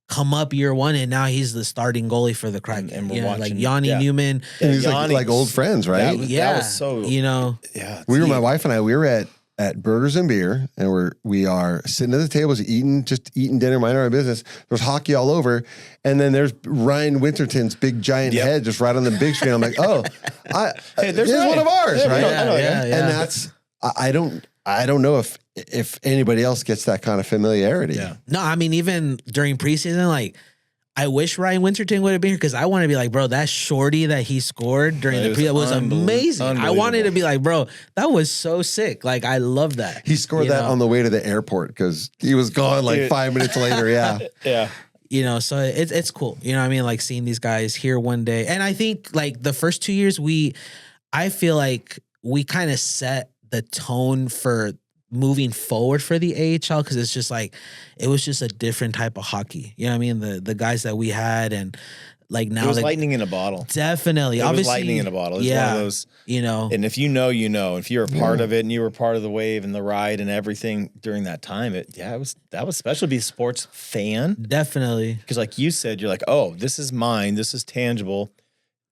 Speaker 4: come up year one, and now he's the starting goalie for the Kraken.
Speaker 3: And we're
Speaker 4: You know, like
Speaker 3: watching-
Speaker 4: Yanni
Speaker 3: yeah.
Speaker 4: Newman.
Speaker 5: and he's
Speaker 3: Yanni's-
Speaker 5: like old friends, right?
Speaker 3: That was,
Speaker 4: Yeah,
Speaker 3: that was so. Yeah.
Speaker 5: We were, my wife and I, we were at Burgers and Beer, and we are sitting at the tables eating dinner, minding our business. There's hockey all over, and then there's Ryan Winterton's big giant
Speaker 3: Yep.
Speaker 5: head just right on the big screen. I'm like, oh,
Speaker 3: Hey, there's
Speaker 5: here's
Speaker 3: Ryan.
Speaker 5: one of ours,
Speaker 3: Yeah,
Speaker 5: right?
Speaker 3: I know that guy.
Speaker 4: Yeah.
Speaker 5: And that's I don't know if anybody else gets that kind of familiarity.
Speaker 3: Yeah.
Speaker 4: No, I mean even during preseason, like I wish Ryan Winterton would have been here because I want to be like, bro, that shorty that he scored during the pre was amazing. I wanted to be like, bro, that was so sick. Like I love that.
Speaker 5: He scored
Speaker 4: You
Speaker 5: that
Speaker 4: know?
Speaker 5: on the way to the airport because he was gone like
Speaker 3: Dude.
Speaker 5: 5 minutes later. Yeah.
Speaker 3: Yeah.
Speaker 4: So it's cool. You know what I mean? Like seeing these guys here one day. And I think like the first 2 years I feel like we kind of set the tone for moving forward for the AHL because it's just like it was just a different type of hockey. You know what I mean? The guys that we had and like now
Speaker 3: It was
Speaker 4: like,
Speaker 3: lightning in a bottle.
Speaker 4: definitely.
Speaker 3: It
Speaker 4: Obviously,
Speaker 3: was lightning in a bottle. It's
Speaker 4: yeah,
Speaker 3: one of those.
Speaker 4: And
Speaker 3: if you know, you know. If you're a part of it and you were part of the wave and the ride and everything during that time, that was special to be a sports fan.
Speaker 4: definitely.
Speaker 3: Because like you said, you're like, oh, this is mine. This is tangible.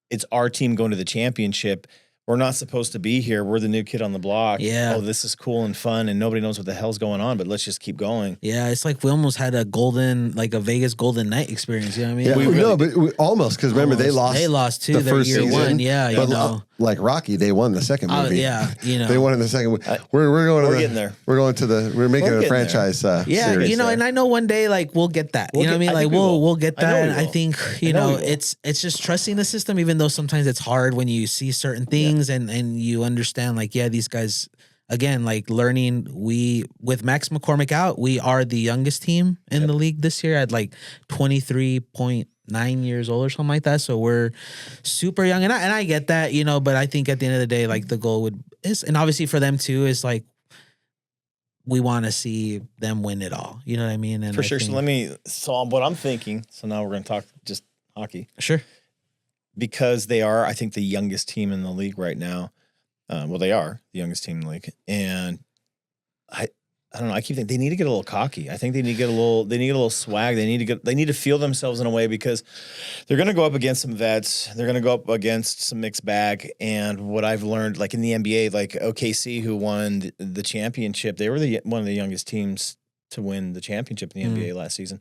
Speaker 3: It's our team going to the championship. We're not supposed to be here. We're the new kid on the block.
Speaker 4: Yeah.
Speaker 3: Oh, this is cool and fun, and nobody knows what the hell's going on, but let's just keep going.
Speaker 4: Yeah, it's like we almost had a Vegas Golden Knight experience. You know what I mean?
Speaker 5: Yeah,
Speaker 4: Like,
Speaker 5: no, but almost because remember they lost.
Speaker 4: They lost too.
Speaker 5: the
Speaker 4: Their
Speaker 5: first
Speaker 4: year
Speaker 5: season,
Speaker 4: one. Yeah, you
Speaker 5: but
Speaker 4: know.
Speaker 5: like Rocky, they won the second movie.
Speaker 4: Yeah, you know.
Speaker 5: They won in the second. We're going.
Speaker 3: We're getting there.
Speaker 5: We're going to the. We're making
Speaker 3: We're
Speaker 5: it a
Speaker 3: getting there.
Speaker 5: franchise.
Speaker 4: Yeah,
Speaker 5: series
Speaker 4: you know,
Speaker 5: there.
Speaker 4: and I know one day like we'll get that.
Speaker 3: We'll
Speaker 4: You know what I
Speaker 3: get-
Speaker 4: mean?
Speaker 3: I
Speaker 4: Like
Speaker 3: think we will.
Speaker 4: we'll get
Speaker 3: I know
Speaker 4: that.
Speaker 3: we
Speaker 4: And I
Speaker 3: will.
Speaker 4: think
Speaker 3: I know we will.
Speaker 4: it's just trusting the system, even though sometimes it's hard when you see certain things and you understand like these guys again like learning. With Max McCormick out, we are the youngest team in the league this year at like 23.9 years old or something like that. So we're super young, and I get that, you know. But I think at the end of the day, like the goal is, and obviously for them too, is like we want to see them win it all. You know what I mean? And
Speaker 3: For
Speaker 4: I
Speaker 3: sure.
Speaker 4: think-
Speaker 3: So what I'm thinking, so now we're going to talk just hockey.
Speaker 4: Sure.
Speaker 3: Because they are, I think, the youngest team in the league right now. Well, they are the youngest team in the league. And I don't know. I keep thinking they need to get a little cocky. I think they need to get a little swag. They need to feel themselves in a way because they're going to go up against some vets. They're going to go up against some mixed bag. And what I've learned, like in the NBA, like OKC, who won the championship, they were one of the youngest teams to win the championship in the NBA last season.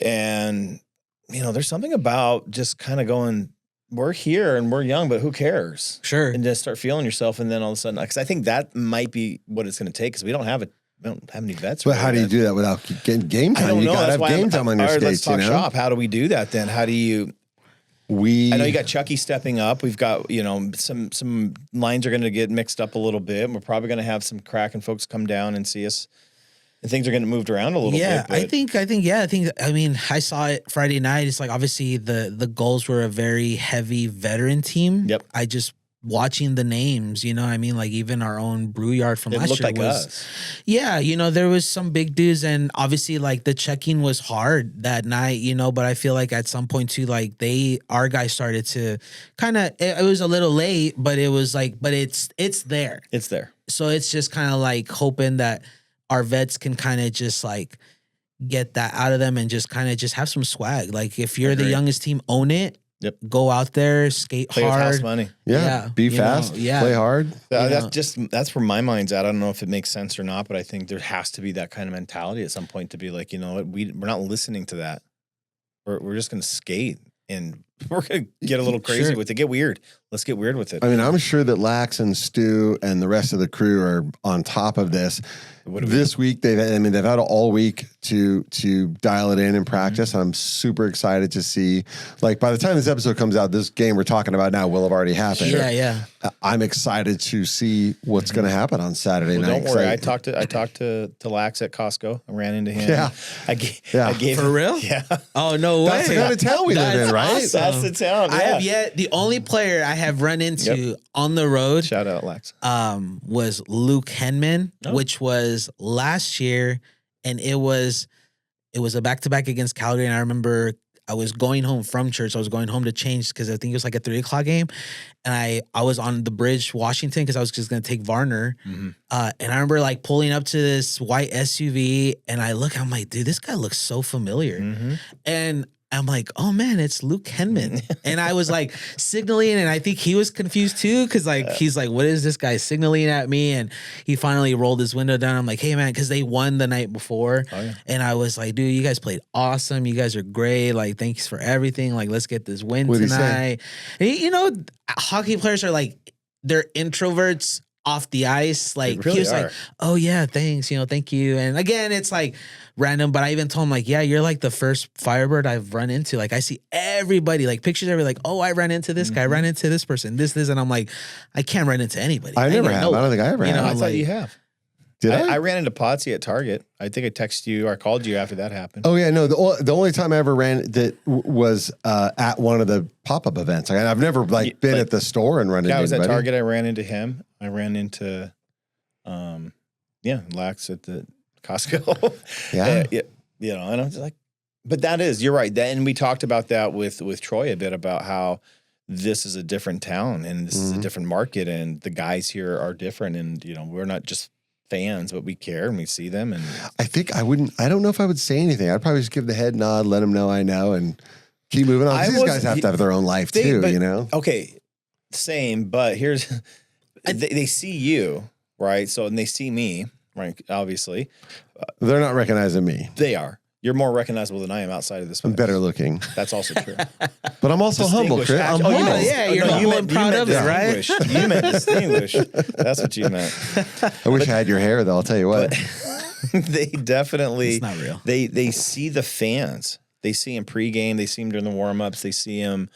Speaker 3: And, there's something about just kind of going, we're here and we're young, but who cares?
Speaker 4: Sure.
Speaker 3: And just start feeling yourself. And then all of a sudden, because I think that might be what it's going to take because we don't have any vets.
Speaker 5: But how do you do that without getting game
Speaker 3: I
Speaker 5: time?
Speaker 3: don't
Speaker 5: You
Speaker 3: know.
Speaker 5: got to
Speaker 3: That's
Speaker 5: have
Speaker 3: why
Speaker 5: game time on your
Speaker 3: all right,
Speaker 5: skates.
Speaker 3: Let's talk shop. How do we do that then? How do you? I know you got Chucky stepping up. We've got some lines are going to get mixed up a little bit. We're probably going to have some Kraken folks come down and see us. And things are getting moved around a little bit.
Speaker 4: Yeah,
Speaker 3: but-
Speaker 4: I mean, I saw it Friday night. It's like obviously the goals were a very heavy veteran team.
Speaker 3: Yep.
Speaker 4: I just watching the names, you know what I mean? Like even our own Brouillard from
Speaker 3: It
Speaker 4: last
Speaker 3: looked
Speaker 4: year
Speaker 3: like
Speaker 4: was
Speaker 3: us.
Speaker 4: Yeah, there was some big dudes and obviously like the checking was hard that night, but I feel like at some point too, like our guys started to kind of it was a little late, but it was like, but it's there.
Speaker 3: It's there.
Speaker 4: So it's just kind of like hoping that our vets can kind of just like get that out of them and just kind of just have some swag. Like if you're the
Speaker 3: Agreed.
Speaker 4: youngest team, own it.
Speaker 3: Yep.
Speaker 4: Go out there, skate
Speaker 3: Play with house
Speaker 4: hard.
Speaker 3: money.
Speaker 5: Yeah. Be fast. Play hard.
Speaker 3: That's where my mind's at. I don't know if it makes sense or not, but I think there has to be that kind of mentality at some point to be like, what, we're not listening to that. We're just going to skate and we're going to get a little crazy with it. Get weird. Let's get weird with it.
Speaker 5: I mean, I'm sure that Lax and Stu and the rest of the crew are on top of this. This week, they've had all week to dial it in and practice. I'm super excited to see. Like by the time this episode comes out, this game we're talking about now will have already happened.
Speaker 4: Yeah.
Speaker 5: I'm excited to see what's going to happen on Saturday night.
Speaker 3: Don't worry. I talked to Lax at Costco. I ran into him.
Speaker 5: Yeah.
Speaker 3: I gave
Speaker 4: For real?
Speaker 3: Yeah.
Speaker 4: Oh, no way.
Speaker 5: That's the kind of town we live in, right?
Speaker 3: That's the town.
Speaker 4: I
Speaker 3: yeah.
Speaker 4: have yet. The only player I have run into on the road
Speaker 3: Shout out, Lex.
Speaker 4: was Luke Henman,
Speaker 3: Oh.
Speaker 4: which was last year, and it was a back-to-back against Calgary. And I remember I was going home from church. I was going home to change because I think it was like a 3:00 game, and I was on the bridge, Washington, because I was just gonna take Varner.
Speaker 3: Mm-hmm.
Speaker 4: And I remember like pulling up to this white SUV, and I'm like, dude, this guy looks so familiar,
Speaker 3: Mm-hmm.
Speaker 4: and I'm like, oh man, it's Luke Henman. And I was like signaling, and I think he was confused too, because like he's like, what is this guy signaling at me? And he finally rolled his window down. I'm like, hey man, because they won the night before.
Speaker 3: Oh, yeah.
Speaker 4: And I was like, dude, you guys played awesome. You guys are great. Like, thanks for everything. Like, let's get this win
Speaker 5: What'd he say?
Speaker 4: tonight. And, you know, hockey players are like, they're introverts off the ice. Like,
Speaker 3: really
Speaker 4: he was
Speaker 3: are.
Speaker 4: like, oh yeah, thanks, thank you. And again, it's like random, but I even told him like, yeah, you're like the first Firebird I've run into. Like, I see everybody, like pictures every like, oh, I ran into this guy, I ran into this person, this, and I'm like, I can't run into anybody.
Speaker 5: I never
Speaker 4: ain't
Speaker 5: have.
Speaker 4: know
Speaker 5: I don't think I ever
Speaker 4: you
Speaker 5: have.
Speaker 4: know,
Speaker 3: I thought
Speaker 4: like-
Speaker 3: you have.
Speaker 5: Did I?
Speaker 3: I ran into Potsy at Target. I think I texted you or I called you after that happened.
Speaker 5: Oh yeah, no. The only time I ever ran that was at one of the pop-up events. Like, I've never been at the store and run into
Speaker 3: Yeah, I was at
Speaker 5: anybody.
Speaker 3: Target. I ran into him. I ran into, Lax at the Costco.
Speaker 5: Yeah.
Speaker 3: And I'm just like, but you're right. And we talked about that with Troy a bit about how this is a different town and this is a different market and the guys here are different. And, we're not just fans, but we care and we see them. And
Speaker 5: I think I don't know if I would say anything. I'd probably just give the head nod, let them know I know, and keep moving on. 'Cause these guys have to have their own life too,
Speaker 3: Okay, same, but here's, they see you, right? So, and they see me, right? Obviously.
Speaker 5: They're not recognizing me.
Speaker 3: They are. You're more recognizable than I am outside of this
Speaker 5: I'm
Speaker 3: place.
Speaker 5: better looking.
Speaker 3: That's also true.
Speaker 5: But I'm also humble, Chris. I'm
Speaker 3: Distinguished.
Speaker 5: humble.
Speaker 4: yeah, you're humble and proud of it, right?
Speaker 3: Distinguished. You meant distinguished. That's what you meant.
Speaker 5: I wish I had your hair, though. I'll tell you what.
Speaker 3: They definitely.
Speaker 4: It's not real.
Speaker 3: They see the fans. They see him pregame. They see him during the warm-ups. They see him.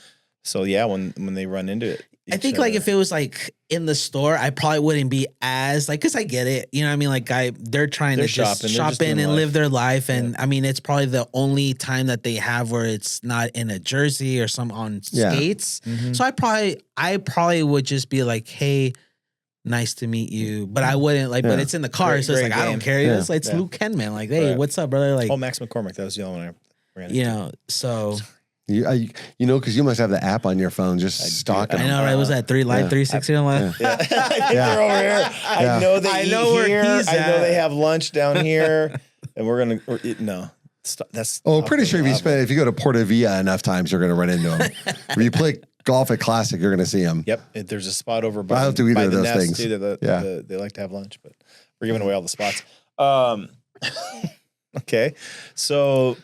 Speaker 3: So yeah, when they run into it.
Speaker 4: I think like if it was like in the store, I probably wouldn't be as like, cause I get it. You know what I mean? Like they're trying
Speaker 3: They're
Speaker 4: to just
Speaker 3: shopping. They're
Speaker 4: shop
Speaker 3: just
Speaker 4: in
Speaker 3: doing
Speaker 4: and
Speaker 3: life.
Speaker 4: live their life. And I mean, it's probably the only time that they have where it's not in a jersey or some on
Speaker 5: Yeah.
Speaker 4: skates.
Speaker 3: Mm-hmm.
Speaker 4: So I probably would just be like, hey, nice to meet you. But I wouldn't like, but
Speaker 5: Yeah.
Speaker 4: it's in the car.
Speaker 3: Great-
Speaker 4: so it's
Speaker 3: great
Speaker 4: like, I don't
Speaker 3: game.
Speaker 4: care.
Speaker 5: Yeah.
Speaker 4: It's
Speaker 3: Yeah.
Speaker 4: Luke Henman. Like, hey,
Speaker 3: Right.
Speaker 4: what's up, brother? Like,
Speaker 3: Max McCormick. That was the other one I ran
Speaker 4: you
Speaker 3: into.
Speaker 4: know, so
Speaker 5: Because you must have the app on your phone just stalking
Speaker 4: I
Speaker 5: them.
Speaker 4: know, right? Was that 360 on left?
Speaker 3: I think they're over here. I
Speaker 5: Yeah.
Speaker 3: know they
Speaker 4: I
Speaker 3: eat
Speaker 4: know where
Speaker 3: here.
Speaker 4: he's
Speaker 3: I know
Speaker 4: at.
Speaker 3: they have lunch down here, and we're gonna. No, that's.
Speaker 5: Oh, pretty sure if you go to Porta Villa enough times, you're going to run into them. If you play golf at Classic, you're going to see them.
Speaker 3: Yep, there's a spot over.
Speaker 5: I don't do either
Speaker 3: by
Speaker 5: of
Speaker 3: the
Speaker 5: those
Speaker 3: nest
Speaker 5: things.
Speaker 3: Too, they like to have lunch, but we're giving away all the spots. Okay, so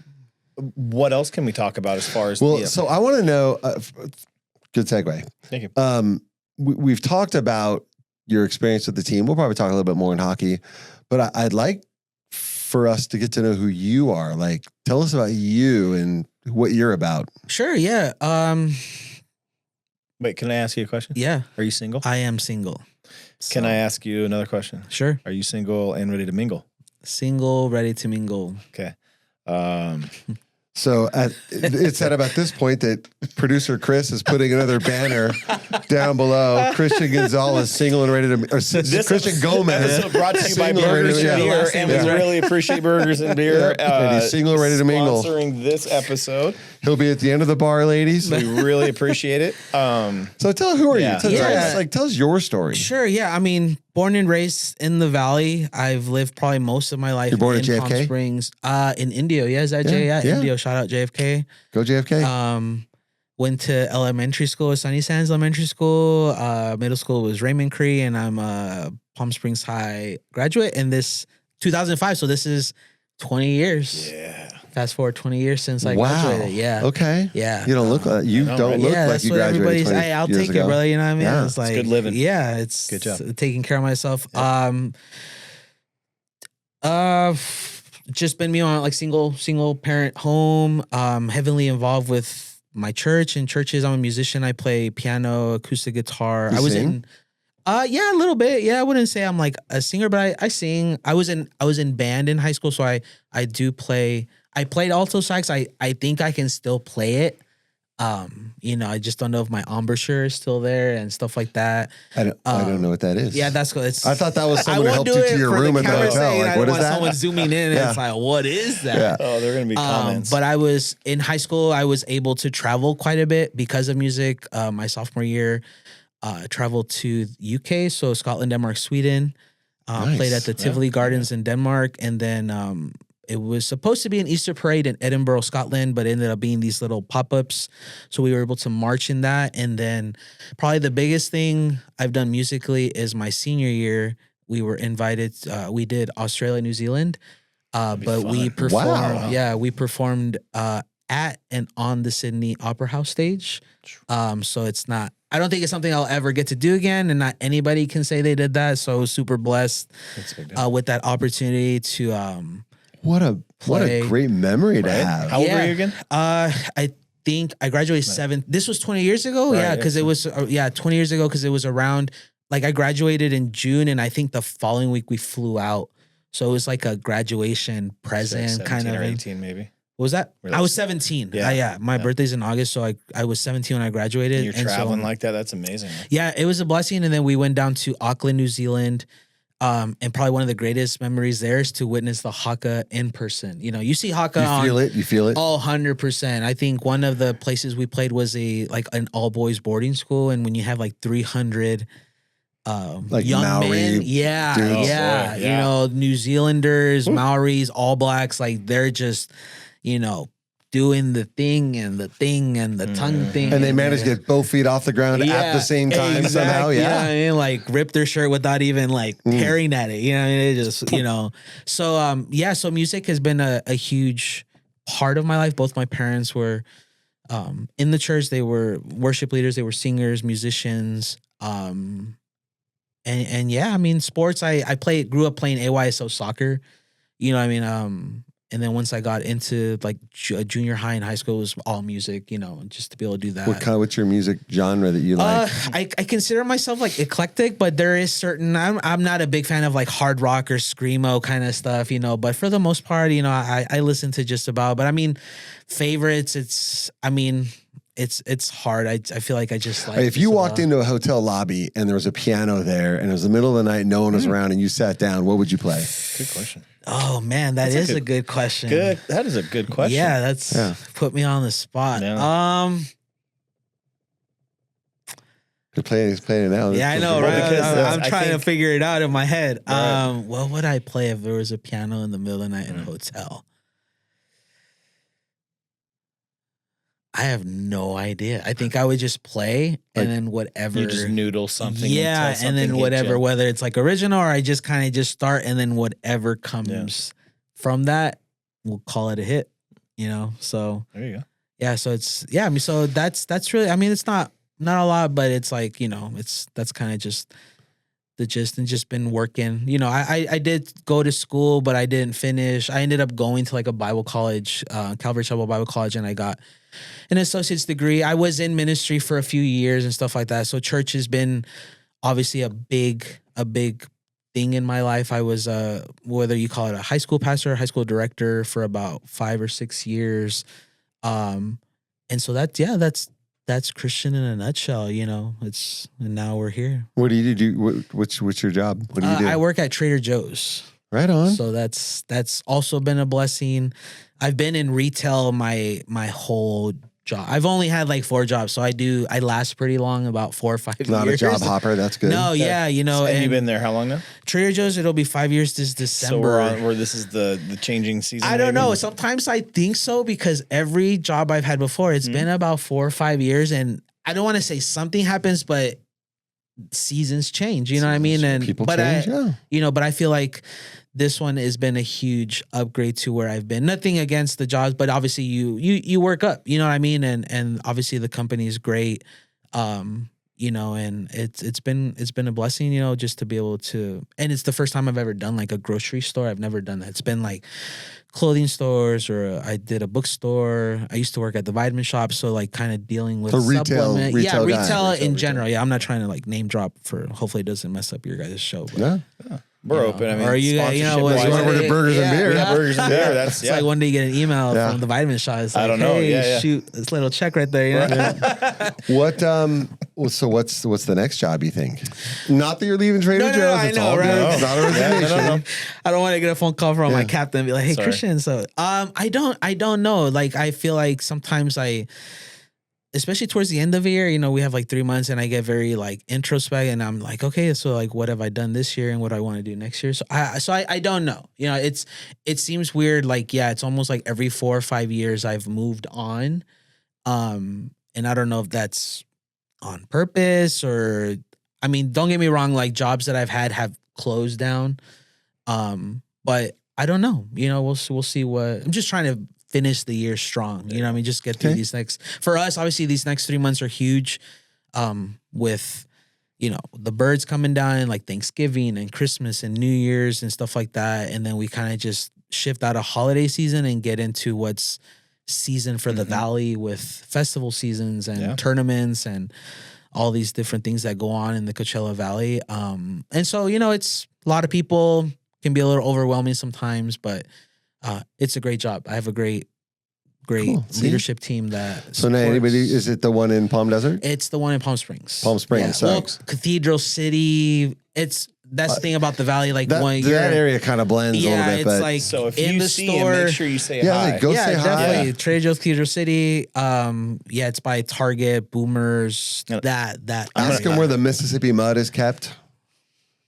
Speaker 3: what else can we talk about as far as?
Speaker 5: Well, so I want to know. Good segue.
Speaker 3: Thank you.
Speaker 5: We've talked about your experience with the team. We'll probably talk a little bit more in hockey, but I'd like for us to get to know who you are. Like, tell us about you and what you're about.
Speaker 4: Sure. Yeah.
Speaker 3: Wait, can I ask you a question?
Speaker 4: Yeah.
Speaker 3: Are you single?
Speaker 4: I am single.
Speaker 3: Can I ask you another question?
Speaker 4: Sure.
Speaker 3: Are you single and ready to mingle?
Speaker 4: Single, ready to mingle.
Speaker 3: Okay.
Speaker 5: So it's at about this point that producer Chris is putting another banner down below. Christian Gonzalez, single and ready to, or Christian Gomez.
Speaker 3: Episode brought to you by
Speaker 5: Single and ready
Speaker 3: Burgers
Speaker 5: to-
Speaker 3: and
Speaker 5: yeah.
Speaker 3: Beer, and we really appreciate Burgers and Beer.
Speaker 5: And he's single and ready to mingle.
Speaker 3: Sponsoring this episode.
Speaker 5: He'll be at the end of the bar, ladies.
Speaker 3: We really appreciate it.
Speaker 5: So who are
Speaker 3: Yeah.
Speaker 5: you? Tell us your story.
Speaker 4: Sure. Yeah. I mean, born and raised in the Valley. I've lived probably most of my life
Speaker 5: You're born
Speaker 4: in
Speaker 5: at
Speaker 4: Palm
Speaker 5: JFK?
Speaker 4: Springs. In Indio. Yeah. Is that J?
Speaker 5: Yeah,
Speaker 4: Yeah.
Speaker 5: yeah.
Speaker 4: Indio. Shout out JFK.
Speaker 5: Go JFK.
Speaker 4: Went to elementary school at Sunny Sands Elementary School. Middle school was Raymond Cree, and I'm a Palm Springs High graduate. And this 2005. So this is 20 years.
Speaker 3: Yeah.
Speaker 4: Fast forward 20 years since I
Speaker 5: Wow.
Speaker 4: graduated. Yeah.
Speaker 5: Okay.
Speaker 4: Yeah.
Speaker 5: You don't look like you
Speaker 3: know,
Speaker 5: don't
Speaker 3: right?
Speaker 5: look
Speaker 4: Yeah,
Speaker 5: like
Speaker 4: that's
Speaker 5: you
Speaker 4: what
Speaker 5: graduated
Speaker 4: everybody's.
Speaker 5: 20
Speaker 4: Hey, I'll
Speaker 5: years
Speaker 4: take
Speaker 5: ago.
Speaker 4: it, brother. You know what I mean?
Speaker 5: Yeah,
Speaker 4: It's like
Speaker 3: good living.
Speaker 4: Yeah, it's
Speaker 3: Good job.
Speaker 4: taking care of myself. Just been me on like single parent home. Heavily involved with my church and churches. I'm a musician. I play piano, acoustic guitar.
Speaker 5: You
Speaker 4: I was
Speaker 5: sing?
Speaker 4: in. Yeah, a little bit. Yeah, I wouldn't say I'm like a singer, but I sing. I was in band in high school, so I do play. I played alto sax. I think I can still play it. I just don't know if my embouchure is still there and stuff like that.
Speaker 5: I don't know what that is.
Speaker 4: Yeah, that's good.
Speaker 5: I thought that was someone who helped you to your room at the hotel. Like, what is that?
Speaker 4: Someone zooming in, and it's like, what is that?
Speaker 5: Yeah.
Speaker 3: Oh, there are going to be comments.
Speaker 4: But I was in high school. I was able to travel quite a bit because of music. My sophomore year, traveled to UK, so Scotland, Denmark, Sweden.
Speaker 5: Nice.
Speaker 4: Played at the Tivoli Gardens in Denmark, and then it was supposed to be an Easter parade in Edinburgh, Scotland, but it ended up being these little pop-ups. So we were able to march in that. And then probably the biggest thing I've done musically is my senior year. We were invited. We did Australia, New Zealand, but we performed.
Speaker 5: Wow.
Speaker 4: Yeah, we performed at and on the Sydney Opera House stage. So it's not. I don't think it's something I'll ever get to do again, and not anybody can say they did that. So I was super blessed with that opportunity to.
Speaker 5: What a great memory to have.
Speaker 3: How old were you again?
Speaker 4: I think I graduated seventh. This was 20 years ago.
Speaker 3: Right,
Speaker 4: Yeah, because it was 20 years ago because it was around like I graduated in June, and I think the following week we flew out. So it was like a graduation present kind of.
Speaker 3: Or 18 maybe.
Speaker 4: What was that?
Speaker 3: Really?
Speaker 4: I was 17.
Speaker 3: Yeah.
Speaker 4: My birthday's in August, so I was 17 when I graduated.
Speaker 3: And you're traveling like that. That's amazing. Man.
Speaker 4: Yeah, it was a blessing. And then we went down to Auckland, New Zealand. And probably one of the greatest memories there is to witness the haka in person. You see haka
Speaker 5: You feel it?
Speaker 4: Oh, 100%. I think one of the places we played was an all boys boarding school. And when you have like 300 young
Speaker 5: Maori
Speaker 4: men,
Speaker 5: dudes.
Speaker 4: yeah. New Zealanders, Maoris, All Blacks, like they're just, doing the thing and the tongue thing.
Speaker 5: And they managed to get both feet off the ground at the same time somehow. Yeah.
Speaker 4: You know what I mean? Like rip their shirt without even tearing at it. You know what I mean? It just, So, so music has been a huge part of my life. Both my parents were in the church. They were worship leaders. They were singers, musicians. And yeah, I mean, sports, I grew up playing AYSO soccer. You know what I mean? And then once I got into like junior high and high school, it was all music, just to be able to do that.
Speaker 5: What's your music genre that you like?
Speaker 4: I consider myself like eclectic, but there is certain, I'm not a big fan of like hard rock or screamo kind of stuff, but for the most part, I listen to just about, but I mean, favorites, it's hard. I feel like I just like.
Speaker 5: If you walked into a hotel lobby and there was a piano there and it was the middle of the night, no one was around and you sat down, what would you play?
Speaker 3: Good question.
Speaker 4: Oh man, that's a good question.
Speaker 3: Good. That is a good question.
Speaker 4: Yeah, put me on the spot.
Speaker 3: Yeah.
Speaker 5: He's playing it now.
Speaker 4: Yeah, I know, right? I'm trying to figure it out in my head.
Speaker 3: Right.
Speaker 4: What would I play if there was a piano in the middle of the night in a hotel? I have no idea. I think I would just play and then whatever.
Speaker 3: You just noodle something.
Speaker 4: Yeah, and then whatever, whether it's like original or I just kind of just start and then whatever comes from that, we'll call it a hit, So
Speaker 3: there you go.
Speaker 4: Yeah, so so that's really, I mean, it's not a lot, but it's like, that's kind of just the gist and just been working. I did go to school, but I didn't finish. I ended up going to like a Bible college, Calvary Chapel Bible College, and I got an associate's degree. I was in ministry for a few years and stuff like that. So church has been obviously a big thing in my life. I was, whether you call it a high school pastor, high school director for about 5 or 6 years. And so that's Christian in a nutshell, and now we're here.
Speaker 5: What do you do? What's your job? What do you do?
Speaker 4: I work at Trader Joe's.
Speaker 5: Right on.
Speaker 4: So that's also been a blessing. I've been in retail my whole job. I've only had like 4 jobs, so I last pretty long, about 4 or 5 years.
Speaker 5: Not a job hopper. That's good.
Speaker 4: No, yeah,
Speaker 3: And you've been there how long now?
Speaker 4: Trader Joe's, it'll be 5 years this December.
Speaker 3: So where this is the changing season.
Speaker 4: I don't know. Sometimes I think so because every job I've had before, it's been about 4 or 5 years, and I don't want to say something happens, but seasons change. You know what I mean? And
Speaker 5: people change.
Speaker 4: But I feel like this one has been a huge upgrade to where I've been. Nothing against the jobs, but obviously you work up, you know what I mean? And obviously the company is great. And it's been a blessing, just to be able to, and it's the first time I've ever done like a grocery store. I've never done that. It's been like clothing stores, or I did a bookstore. I used to work at the vitamin shop. So like kind of dealing with
Speaker 5: retail
Speaker 4: retail in general. Yeah. I'm not trying to like name drop hopefully it doesn't mess up your guys' show. But.
Speaker 5: Yeah.
Speaker 3: We're open. I mean,
Speaker 4: or you
Speaker 3: sponsorship
Speaker 4: what,
Speaker 3: wise,
Speaker 5: you wanna work at Burgers and Beer.
Speaker 3: We got burgers and beer. That's
Speaker 4: It's like one day you get an email
Speaker 5: Yeah.
Speaker 4: from the vitamin shop. It's like,
Speaker 3: I don't know.
Speaker 4: hey,
Speaker 3: Yeah.
Speaker 4: shoot, this little check right there. You know?
Speaker 5: What so what's the next job you think? Not that you're leaving Trader
Speaker 4: No,
Speaker 5: Joe's.
Speaker 4: I
Speaker 5: It's
Speaker 4: know,
Speaker 5: all
Speaker 4: right?
Speaker 5: good. It's not a resignation.
Speaker 3: no.
Speaker 4: I don't want to get a phone call from my captain and be like, "Hey,
Speaker 3: Sorry.
Speaker 4: Christian." So, I don't know. Like, I feel like sometimes especially towards the end of the year, you know, we have like 3 months, and I get very like introspect, and I'm like, okay, so like, what have I done this year, and what do I want to do next year? So I don't know. You know, it seems weird. Like, yeah, it's almost like every 4 or 5 years I've moved on, and I don't know if that's on purpose or. I mean, don't get me wrong. Like, jobs that I've had have closed down, but I don't know. You know, we'll see what. I'm just trying to finish the year strong. You know what I mean? Just get through these for us, obviously these next 3 months are huge. With, you know, the birds coming down and like Thanksgiving and Christmas and New Year's and stuff like that. And then we kind of just shift out of holiday season and get into what's season for the Valley with festival seasons and tournaments and all these different things that go on in the Coachella Valley. And so, you know, it's a lot of people can be a little overwhelming sometimes, but it's a great job. I have a great leadership team that
Speaker 5: So now is it the one in Palm Desert?
Speaker 4: It's the one in Palm Springs.
Speaker 5: Palm Springs.
Speaker 4: Yeah.
Speaker 5: So
Speaker 4: Well, Cathedral City. That's the thing about the Valley. Like
Speaker 5: that area kind of blends a little bit.
Speaker 4: it's
Speaker 5: But
Speaker 4: like
Speaker 3: So if
Speaker 4: in
Speaker 3: you
Speaker 4: the
Speaker 3: see
Speaker 4: store.
Speaker 3: him, make sure you say
Speaker 5: yeah,
Speaker 3: hi.
Speaker 5: like, go say hi.
Speaker 4: Definitely. Trader Joe's Cathedral City. It's by Target, Boomers.
Speaker 3: No.
Speaker 4: That.
Speaker 5: Ask them where the Mississippi mud is kept.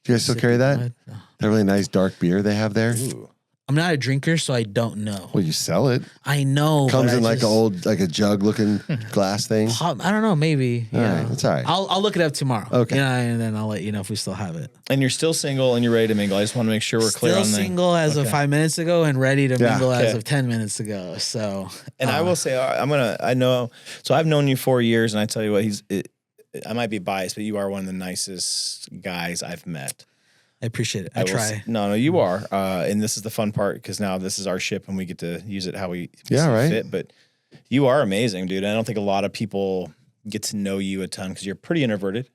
Speaker 5: Do you guys still carry that?
Speaker 4: Mud? No.
Speaker 5: That really nice dark beer they have there.
Speaker 3: Ooh.
Speaker 4: I'm not a drinker, so I don't know.
Speaker 5: Well, you sell it.
Speaker 4: I know.
Speaker 5: Comes
Speaker 4: but
Speaker 5: in
Speaker 4: I
Speaker 5: like
Speaker 4: just-
Speaker 5: a jug looking glass thing.
Speaker 4: I don't know. Maybe.
Speaker 5: All right, that's all right.
Speaker 4: I'll look it up tomorrow.
Speaker 5: Okay.
Speaker 4: You know, and then I'll let you know if we still have it.
Speaker 3: And you're still single and you're ready to mingle. I just want to make sure we're clear
Speaker 4: Still
Speaker 3: on the
Speaker 4: single as of 5 minutes ago and ready to
Speaker 5: Yeah.
Speaker 4: mingle as
Speaker 3: Okay.
Speaker 4: of 10 minutes ago. So,
Speaker 3: And I will say, I know. So I've known you 4 years, and I tell you what, I might be biased, but you are one of the nicest guys I've met.
Speaker 4: I appreciate it. I
Speaker 3: will
Speaker 4: try.
Speaker 3: s- No, you are. And this is the fun part because now this is our ship and we get to use it how we see
Speaker 5: right.
Speaker 3: fit. But you are amazing, dude. I don't think a lot of people get to know you a ton because you're pretty introverted.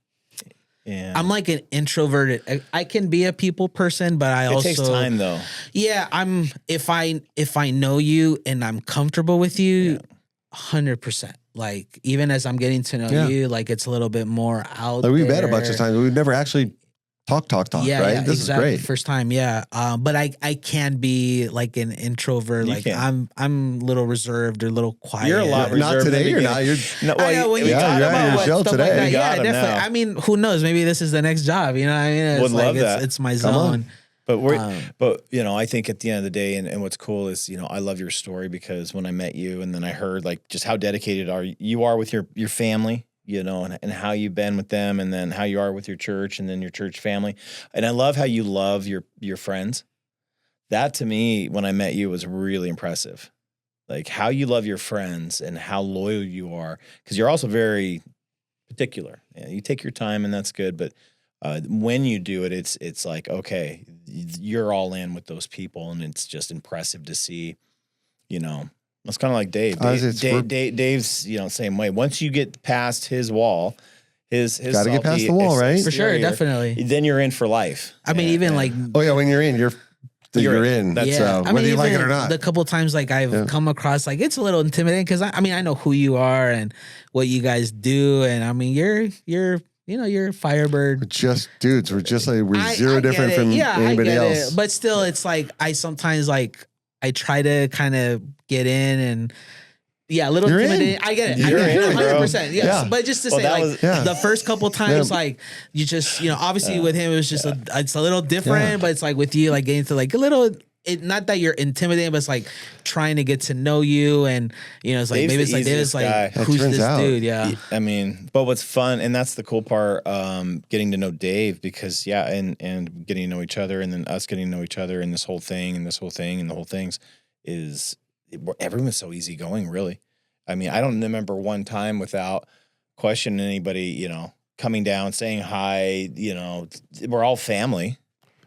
Speaker 3: And
Speaker 4: I'm like an introverted. I can be a people person, but I
Speaker 3: it
Speaker 4: also
Speaker 3: takes time though.
Speaker 4: Yeah, if I know you and I'm comfortable with you, 100%. Like, even as I'm getting to know
Speaker 5: Yeah.
Speaker 4: you, like, it's a little bit more out
Speaker 5: Like we
Speaker 4: there.
Speaker 5: met a bunch of times. We've never actually talk,
Speaker 4: Yeah,
Speaker 5: right?
Speaker 4: yeah,
Speaker 5: This
Speaker 4: exactly.
Speaker 5: is great.
Speaker 4: First time, yeah. But I can be like an introvert.
Speaker 3: You
Speaker 4: Like,
Speaker 3: can.
Speaker 4: I'm a little reserved or a little quiet.
Speaker 3: You're a lot
Speaker 5: Not
Speaker 3: reserved in
Speaker 5: today.
Speaker 3: the
Speaker 5: You're
Speaker 3: beginning.
Speaker 5: not. You're
Speaker 3: No,
Speaker 4: I know, when you
Speaker 5: Yeah,
Speaker 4: talk
Speaker 5: you're out of
Speaker 4: about
Speaker 5: your
Speaker 4: what
Speaker 5: shell
Speaker 4: stuff
Speaker 5: today.
Speaker 4: like that,
Speaker 3: You
Speaker 4: yeah,
Speaker 3: got 'em
Speaker 4: definitely.
Speaker 3: now.
Speaker 4: I mean, who knows? Maybe this is the next job. You know what I mean? It's
Speaker 3: Would
Speaker 4: like,
Speaker 3: love that.
Speaker 4: It's my
Speaker 5: Come on.
Speaker 4: zone.
Speaker 3: But but you know, I think at the end of the day, and what's cool is, you know, I love your story because when I met you and then I heard like just how dedicated you are with your family, you know, and how you've been with them, and then how you are with your church and then your church family. And I love how you love your friends. That to me, when I met you, was really impressive. Like how you love your friends and how loyal you are, because you're also very particular. Yeah, you take your time and that's good, but when you do it, it's like, okay, you're all in with those people, and it's just impressive to see. You know, it's kind of like Dave. Dave's, you know, same way. Once you get past his wall, his
Speaker 5: Gotta get past the wall, right?
Speaker 4: For sure,
Speaker 3: exterior,
Speaker 4: definitely.
Speaker 3: Then you're in for life.
Speaker 4: I mean, even like,
Speaker 5: Oh yeah, when you're in, you're in.
Speaker 3: That's-
Speaker 4: yeah,
Speaker 5: whether you like it or not.
Speaker 4: The couple times like I've come across, like, it's a little intimidating because I mean, I know who you are and what you guys do, and I mean, you're Firebird.
Speaker 5: Just dudes. We're just like
Speaker 4: I
Speaker 5: zero
Speaker 4: get
Speaker 5: different
Speaker 4: it.
Speaker 5: from
Speaker 4: Yeah, I
Speaker 5: anybody
Speaker 4: get
Speaker 5: else.
Speaker 4: it. But still, it's like I sometimes like I try to kind of get in and. Yeah, a little
Speaker 5: You're in.
Speaker 4: intimidating. I get it.
Speaker 3: You're
Speaker 4: I get it.
Speaker 3: in, bro.
Speaker 4: 100%. Yes.
Speaker 5: Yeah.
Speaker 4: But just to
Speaker 3: Well,
Speaker 4: say,
Speaker 3: that
Speaker 4: like,
Speaker 3: was-
Speaker 5: Yeah.
Speaker 4: the first couple times,
Speaker 5: Yeah.
Speaker 4: like, you just, you know, obviously with him, it was just, it's a little different,
Speaker 5: Yeah.
Speaker 4: but it's like with you, like, getting to, like, a little, not that you're intimidating, but it's like trying to get to know you. And, you know, it's like,
Speaker 3: Dave's
Speaker 4: maybe
Speaker 3: the
Speaker 4: it's like,
Speaker 3: easiest guy.
Speaker 5: That
Speaker 4: who's
Speaker 5: turns
Speaker 4: this
Speaker 5: out.
Speaker 4: dude? Yeah.
Speaker 3: I mean, but what's fun, and that's the cool part, getting to know Dave, because and getting to know each other, and then us getting to know each other, and this whole thing, and this whole thing, and the whole things is everyone's so easygoing, really. I mean, I don't remember one time without questioning anybody, you know, coming down, saying hi, you know, we're all family.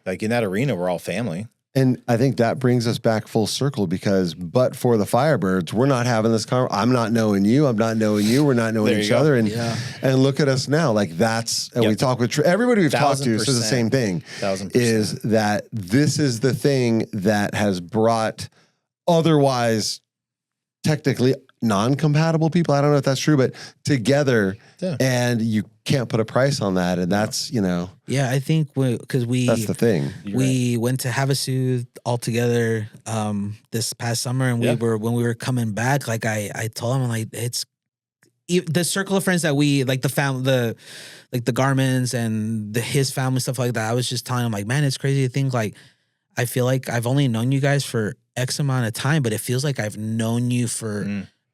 Speaker 3: Like in that arena, we're all family.
Speaker 5: And I think that brings us back full circle because, but for the Firebirds, we're not having this I'm not knowing you. I'm not knowing you. We're not knowing each other. And look at us now. Like that's, and we talk with everybody we've talked to says the same thing.
Speaker 3: 1000%.
Speaker 5: Is that this is the thing that has brought otherwise technically non-compatible people. I don't know if that's true, but together, and you can't put a price on that. And that's,
Speaker 4: Yeah, I think because
Speaker 5: that's the thing.
Speaker 4: We went to Havasu all together this past summer, and when we were coming back, like I told him, like it's the circle of friends that we like, the family, the Garmins and his family, stuff like that. I was just telling him, like, man, it's crazy to think, like, I feel like I've only known you guys for X amount of time, but it feels like I've known you for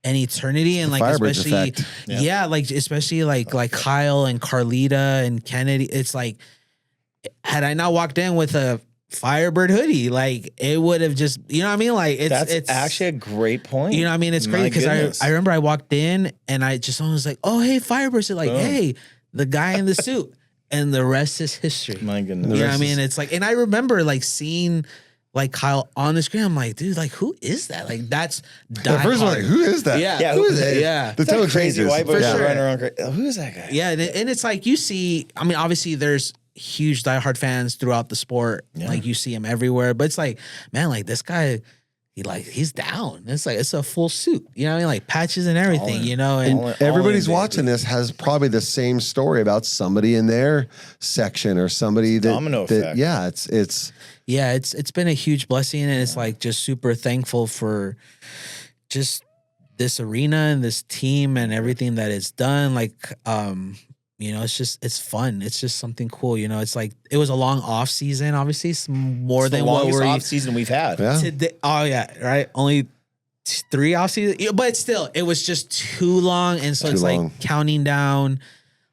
Speaker 4: an eternity. And like,
Speaker 5: Firebirds
Speaker 4: especially,
Speaker 5: effect.
Speaker 4: like, especially like Kyle and Carlita and Kennedy. It's like, had I not walked in with a Firebird hoodie, like it would have just, you know what I mean? Like it's
Speaker 3: actually a great point.
Speaker 4: You know what I mean? It's crazy because I remember I walked in and someone was like, oh, hey, Firebirds. They're like, hey, the guy in the suit. And the rest is history.
Speaker 3: My goodness.
Speaker 4: You know what I mean? It's like, and I remember like seeing like Kyle on the screen. I'm like, dude, like who is that? Like that's
Speaker 5: At first, I'm like, who is that?
Speaker 4: Yeah,
Speaker 5: who is that?
Speaker 4: Yeah,
Speaker 5: the tone
Speaker 3: crazy
Speaker 5: changes.
Speaker 3: white boy
Speaker 4: sure.
Speaker 3: running around. Who is that guy?
Speaker 4: Yeah, and it's like you see. I mean, obviously, there's huge diehard fans throughout the sport. Yeah. Like you see him everywhere. But it's like, man, like this guy. He's down. It's like it's a full suit. You know what I mean? Like patches and everything, and
Speaker 5: everybody's watching this has probably the same story about somebody in their section or somebody that
Speaker 3: domino effect.
Speaker 5: Yeah, it's
Speaker 4: been a huge blessing, and it's like just super thankful for just this arena and this team and everything that it's done. Like it's fun. It's just something cool. It's like it was a long off season, obviously. It's more than what we're
Speaker 3: off season we've had.
Speaker 5: Yeah.
Speaker 4: Today. Oh yeah, right. Only 3 off season, but still, it was just too long, and so it's like counting down,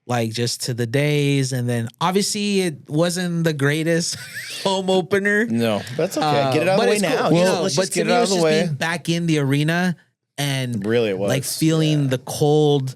Speaker 4: like just to the days, and then obviously it wasn't the greatest home opener.
Speaker 3: No, that's okay. Get it out of the way now.
Speaker 4: Well, let's just get it out of the way. Being back in the arena and
Speaker 3: really, it was
Speaker 4: like feeling the cold.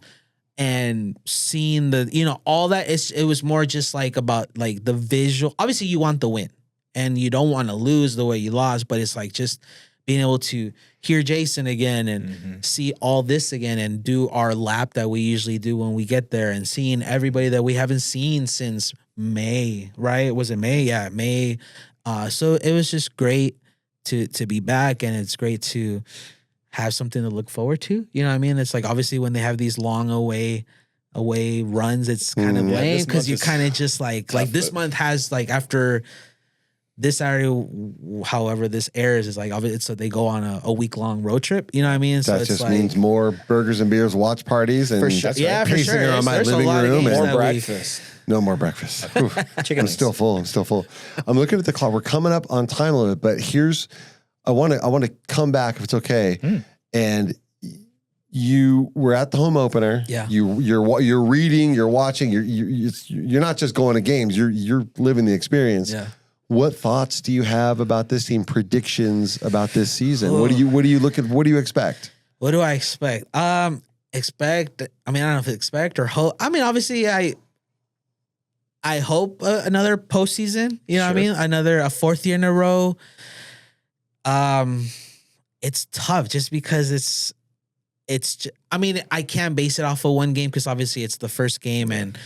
Speaker 4: And seeing the, all that, it was more just like about like the visual. Obviously, you want the win and you don't want to lose the way you lost, but it's like just being able to hear Jason again and see all this again and do our lap that we usually do when we get there and seeing everybody that we haven't seen since May, right? Was it May? Yeah, May. So it was just great to be back, and it's great to have something to look forward to. You know what I mean? It's like obviously when they have these long away runs, it's kind of lame because you kind of just like this month has like after this Saturday, however this airs, is like obviously so they go on a week long road trip. You know what I mean? So
Speaker 5: that
Speaker 4: it's
Speaker 5: just
Speaker 4: like,
Speaker 5: means more burgers and beers, watch parties, and
Speaker 4: for sure. Yeah, for sure.
Speaker 5: Around my living room and
Speaker 3: more breakfast.
Speaker 5: No more breakfast. I'm still full. I'm looking at the clock. We're coming up on time a little bit, but I want to come back if it's okay. And you were at the home opener.
Speaker 4: Yeah.
Speaker 5: You're reading, you're watching, you're not just going to games, you're living the experience.
Speaker 4: Yeah.
Speaker 5: What thoughts do you have about this team? Predictions about this season? What do you expect?
Speaker 4: What do I expect? I mean, I don't know if expect or hope. I mean, obviously I hope another postseason, you know what I mean? A fourth year in a row. It's tough just because I mean, I can't base it off of one game because obviously it's the first game and,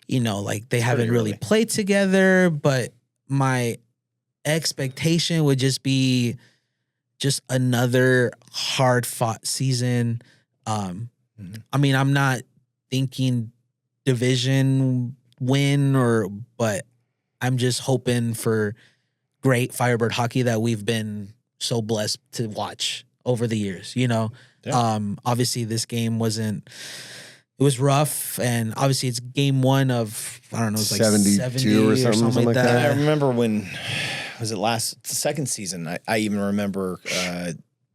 Speaker 4: like they haven't really played together, but my expectation would just be just another hard fought season. I mean, I'm not thinking division win but I'm just hoping for great Firebird hockey that we've been so blessed to watch over the years, Yeah. Obviously this game it was rough, and obviously it's game one of, I don't know, it was like
Speaker 5: 72 or something like that.
Speaker 3: I remember when, was it the second season? I even remember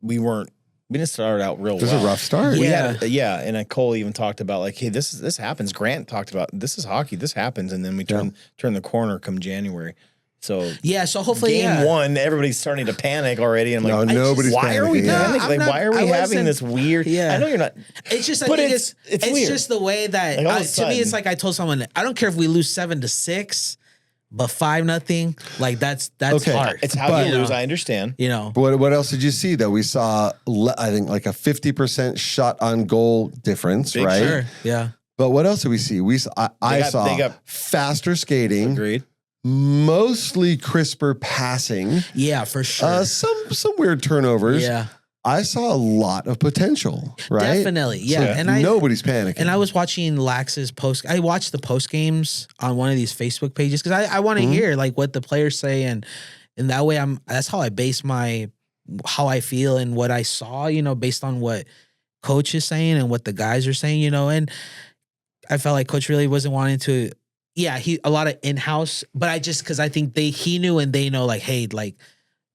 Speaker 3: we didn't start out real well.
Speaker 5: It was a rough start.
Speaker 4: Yeah.
Speaker 3: And Cole even talked about like, hey, this happens. Grant talked about this is hockey, this happens, and then we turn the corner come January. So
Speaker 4: so hopefully
Speaker 3: game one, everybody's starting to panic already. And I'm like,
Speaker 5: nobody's
Speaker 3: why are we
Speaker 5: panicking.
Speaker 3: panicking? Like, why are we having this weird?
Speaker 4: Yeah.
Speaker 3: I know you're not.
Speaker 4: It's just,
Speaker 3: but
Speaker 4: it's
Speaker 3: weird.
Speaker 4: just the way that
Speaker 3: Like,
Speaker 4: to me, it's like I told someone, I don't care if we lose 7-6, But 5-0, like that's
Speaker 5: Okay.
Speaker 4: hard.
Speaker 3: It's how you lose. I understand.
Speaker 4: You know,
Speaker 5: What else did you see? That we saw, I think, like a 50% shot on goal difference,
Speaker 3: Big
Speaker 5: right?
Speaker 4: sure, yeah.
Speaker 5: But what else did we see? I saw
Speaker 3: they got
Speaker 5: faster skating,
Speaker 3: Agreed.
Speaker 5: mostly crisper passing,
Speaker 4: Yeah, for sure.
Speaker 5: some weird turnovers.
Speaker 4: Yeah,
Speaker 5: I saw a lot of potential, right?
Speaker 4: definitely. Yeah,
Speaker 5: So
Speaker 4: and
Speaker 5: nobody's panicking.
Speaker 4: And I was watching Lax's post. I watched the post games on one of these Facebook pages because I want to hear like what the players say, and that way that's how I base how I feel and what I saw, based on what coach is saying and what the guys are saying, and I felt like coach really wasn't wanting to. Yeah, a lot of in-house, but because I think he knew and they know, like, hey, like,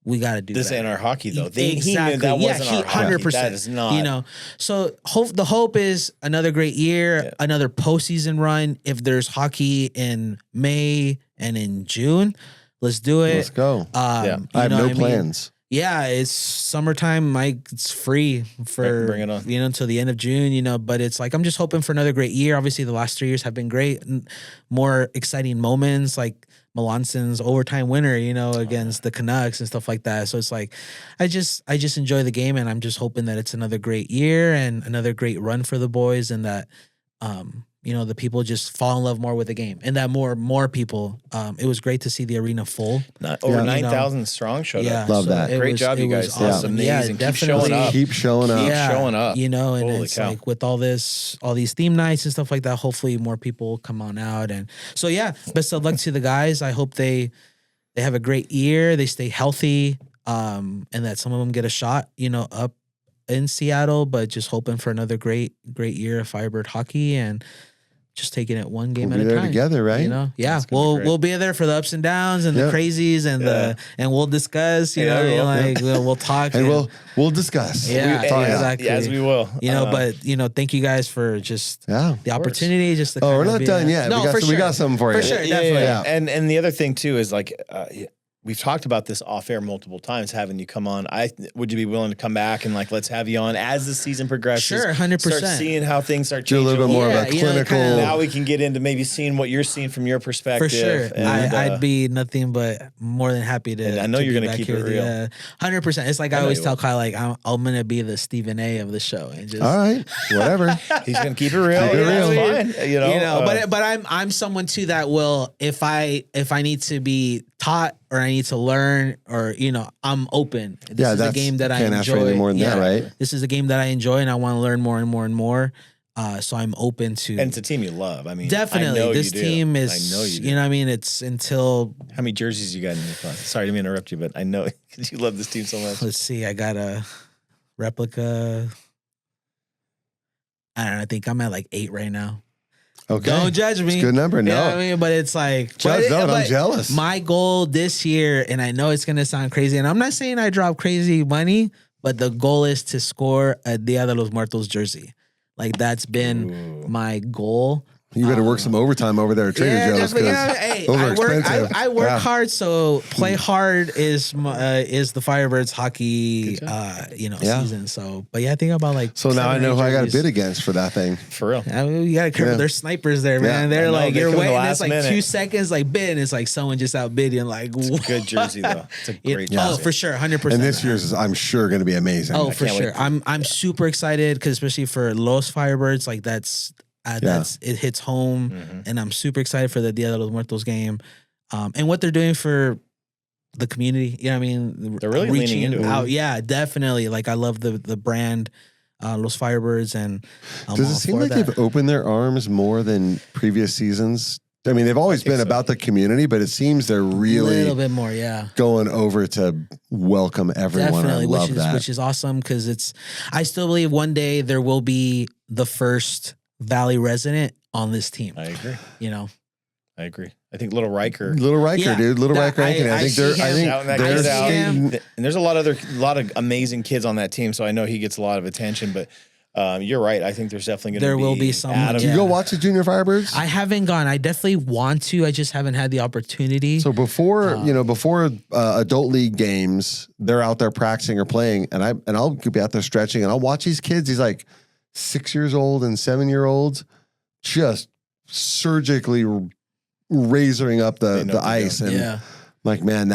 Speaker 4: we got to do
Speaker 3: This
Speaker 4: that.
Speaker 3: ain't our hockey, though.
Speaker 4: Exactly.
Speaker 3: He knew that wasn't our hockey.
Speaker 4: 100%.
Speaker 3: That is not.
Speaker 4: So the hope is another great year, another postseason run. If there's hockey in May and in June, let's do it.
Speaker 5: Let's go. I have no plans.
Speaker 4: Yeah, it's summertime. It's free for
Speaker 3: Bring it on.
Speaker 4: Until the end of June. But it's like I'm just hoping for another great year. Obviously, the last 3 years have been great. More exciting moments like Melanson's overtime winner, against the Canucks and stuff like that. So it's like I just enjoy the game, and I'm just hoping that it's another great year and another great run for the boys, and that the people just fall in love more with the game, and that more people. It was great to see the arena full.
Speaker 3: Over 9,000 strong showed up.
Speaker 5: Love that.
Speaker 3: Great job, you guys.
Speaker 4: Awesome.
Speaker 3: That's amazing.
Speaker 4: Yeah,
Speaker 3: Keep showing up.
Speaker 5: Keep showing up.
Speaker 3: Keep showing up.
Speaker 4: And
Speaker 3: Holy
Speaker 4: it's
Speaker 3: cow.
Speaker 4: like with all these theme nights and stuff like that, hopefully more people come on out. And so, yeah, best of luck to the guys. I hope they have a great year. They stay healthy, and that some of them get a shot, up in Seattle, but just hoping for another great year of Firebird hockey and just taking it one game
Speaker 5: We'll
Speaker 4: at
Speaker 5: be
Speaker 4: a
Speaker 5: there
Speaker 4: time.
Speaker 5: together, right?
Speaker 4: Yeah,
Speaker 3: That's gonna be great.
Speaker 4: we'll be there for the ups and downs and the crazies and and we'll discuss. We'll talk
Speaker 5: And we'll discuss.
Speaker 4: Yeah, exactly.
Speaker 3: Yes, we will.
Speaker 4: But thank you guys for just the opportunity. Just to
Speaker 5: we're
Speaker 4: kinda
Speaker 5: not
Speaker 4: be
Speaker 5: done
Speaker 4: there.
Speaker 5: yet.
Speaker 4: No,
Speaker 5: we got something for you.
Speaker 4: For sure, definitely.
Speaker 5: Yeah.
Speaker 3: And the other thing too is like we've talked about this off air multiple times, having you come on. Would you be willing to come back and let's have you on as the season progresses?
Speaker 4: Sure, 100%.
Speaker 3: Start seeing how things start
Speaker 5: Do a
Speaker 3: changing.
Speaker 5: little bit more of a
Speaker 4: Yeah,
Speaker 5: clinical.
Speaker 3: Now we can get into maybe seeing what you're seeing from your perspective.
Speaker 4: For sure,
Speaker 3: And,
Speaker 4: I'd be nothing but more than happy to.
Speaker 3: And I know
Speaker 4: to
Speaker 3: you're
Speaker 4: be
Speaker 3: gonna
Speaker 4: back
Speaker 3: keep
Speaker 4: here
Speaker 3: it
Speaker 4: with
Speaker 3: real.
Speaker 4: you. 100%. It's like I
Speaker 3: know
Speaker 4: always
Speaker 3: you
Speaker 4: tell
Speaker 3: will.
Speaker 4: Kyle, like I'm gonna be the Stephen A. of the show, and just
Speaker 5: All right, whatever.
Speaker 3: he's gonna keep it real.
Speaker 5: Keep it
Speaker 3: That's
Speaker 5: real.
Speaker 3: fine.
Speaker 4: But I'm someone too that will if I need to be taught or I need to learn or I'm open. This is a game that I
Speaker 5: can't ask for
Speaker 4: enjoy.
Speaker 5: any more than that, right?
Speaker 4: This is a game that I enjoy and I want to learn more and more and more. So I'm open to.
Speaker 3: And it's a team you love. I mean,
Speaker 4: Definitely,
Speaker 3: I know
Speaker 4: this
Speaker 3: you do.
Speaker 4: team is.
Speaker 3: I know you do.
Speaker 4: You know what I mean? It's until.
Speaker 3: How many jerseys you got in your closet? Sorry to interrupt you, but I know you love this team so much.
Speaker 4: Let's see. I got a replica. I don't know. I think I'm at like 8 right now.
Speaker 5: Okay.
Speaker 4: Don't judge me.
Speaker 5: It's a good number. No.
Speaker 4: You know what I mean? But it's like
Speaker 5: Judge,
Speaker 4: but
Speaker 5: I'm jealous.
Speaker 4: My goal this year, and I know it's gonna sound crazy, and I'm not saying I drop crazy money, but the goal is to score a Dia de los Muertos jersey. Like that's been my goal.
Speaker 5: You better work some overtime over there at Trader Joe's.
Speaker 4: definitely. Hey,
Speaker 5: those are
Speaker 4: I work.
Speaker 5: expensive.
Speaker 4: I work
Speaker 5: Yeah.
Speaker 4: hard, so play hard is the Firebirds hockey, season. So, but yeah, I think about like.
Speaker 5: So now
Speaker 4: 7
Speaker 5: I
Speaker 4: or
Speaker 5: know
Speaker 4: 8
Speaker 5: who I got to
Speaker 4: jerseys.
Speaker 5: bid against for that thing.
Speaker 3: For real.
Speaker 4: I mean, you gotta careful.
Speaker 5: Yeah.
Speaker 4: There's snipers there, man.
Speaker 5: Yeah.
Speaker 4: They're
Speaker 3: I know,
Speaker 4: like
Speaker 3: they
Speaker 4: you're
Speaker 3: come in the
Speaker 4: waiting.
Speaker 3: last
Speaker 4: It's like
Speaker 3: minute.
Speaker 4: 2 seconds, like bid. And it's like someone just outbid you. And like
Speaker 3: It's a good jersey though. It's a great
Speaker 4: Oh,
Speaker 3: jersey.
Speaker 4: for sure, 100%.
Speaker 5: And this year's is, I'm sure, going to be amazing.
Speaker 4: Oh, for
Speaker 3: can't wait
Speaker 4: sure.
Speaker 3: for
Speaker 4: I'm super excited because especially for Los Firebirds, like that's it hits home, and I'm super excited for the Dia de los Muertos game, and what they're doing for the community. You know what I mean?
Speaker 3: They're really leaning into it.
Speaker 4: out. Yeah, definitely. Like I love the brand, Los Firebirds, and I'm
Speaker 5: Does
Speaker 4: all
Speaker 5: it seem
Speaker 4: for
Speaker 5: like
Speaker 4: that.
Speaker 5: they've opened their arms more than previous seasons? I mean, they've always been
Speaker 3: so.
Speaker 5: about the community, but it seems they're
Speaker 4: a
Speaker 5: really
Speaker 4: little bit more? Yeah.
Speaker 5: going over to welcome everyone.
Speaker 4: Definitely,
Speaker 5: I love that.
Speaker 4: which is awesome because I still believe one day there will be the first Valley resident on this team.
Speaker 3: I agree. I agree. I think Little Riker.
Speaker 5: Little Riker,
Speaker 4: Yeah.
Speaker 5: dude. Little
Speaker 4: That-
Speaker 5: Riker. Anthony. I think
Speaker 4: see
Speaker 5: they're. I
Speaker 4: him.
Speaker 5: think
Speaker 3: Shouting that
Speaker 5: they're
Speaker 3: kid out.
Speaker 5: skating.
Speaker 3: And there's a lot of amazing kids on that team, so I know he gets a lot of attention. But you're right. I think there's definitely going to
Speaker 4: There
Speaker 3: be
Speaker 4: will be someone,
Speaker 3: Adam.
Speaker 5: Do you
Speaker 4: yeah.
Speaker 5: go watch the Junior Firebirds?
Speaker 4: I haven't gone. I definitely want to. I just haven't had the opportunity.
Speaker 5: So before adult league games, they're out there practicing or playing, and I'll be out there stretching, and I'll watch these kids. These like 6 years old and 7-year-olds, just surgically razoring up the ice. And
Speaker 4: Yeah.
Speaker 5: like, man,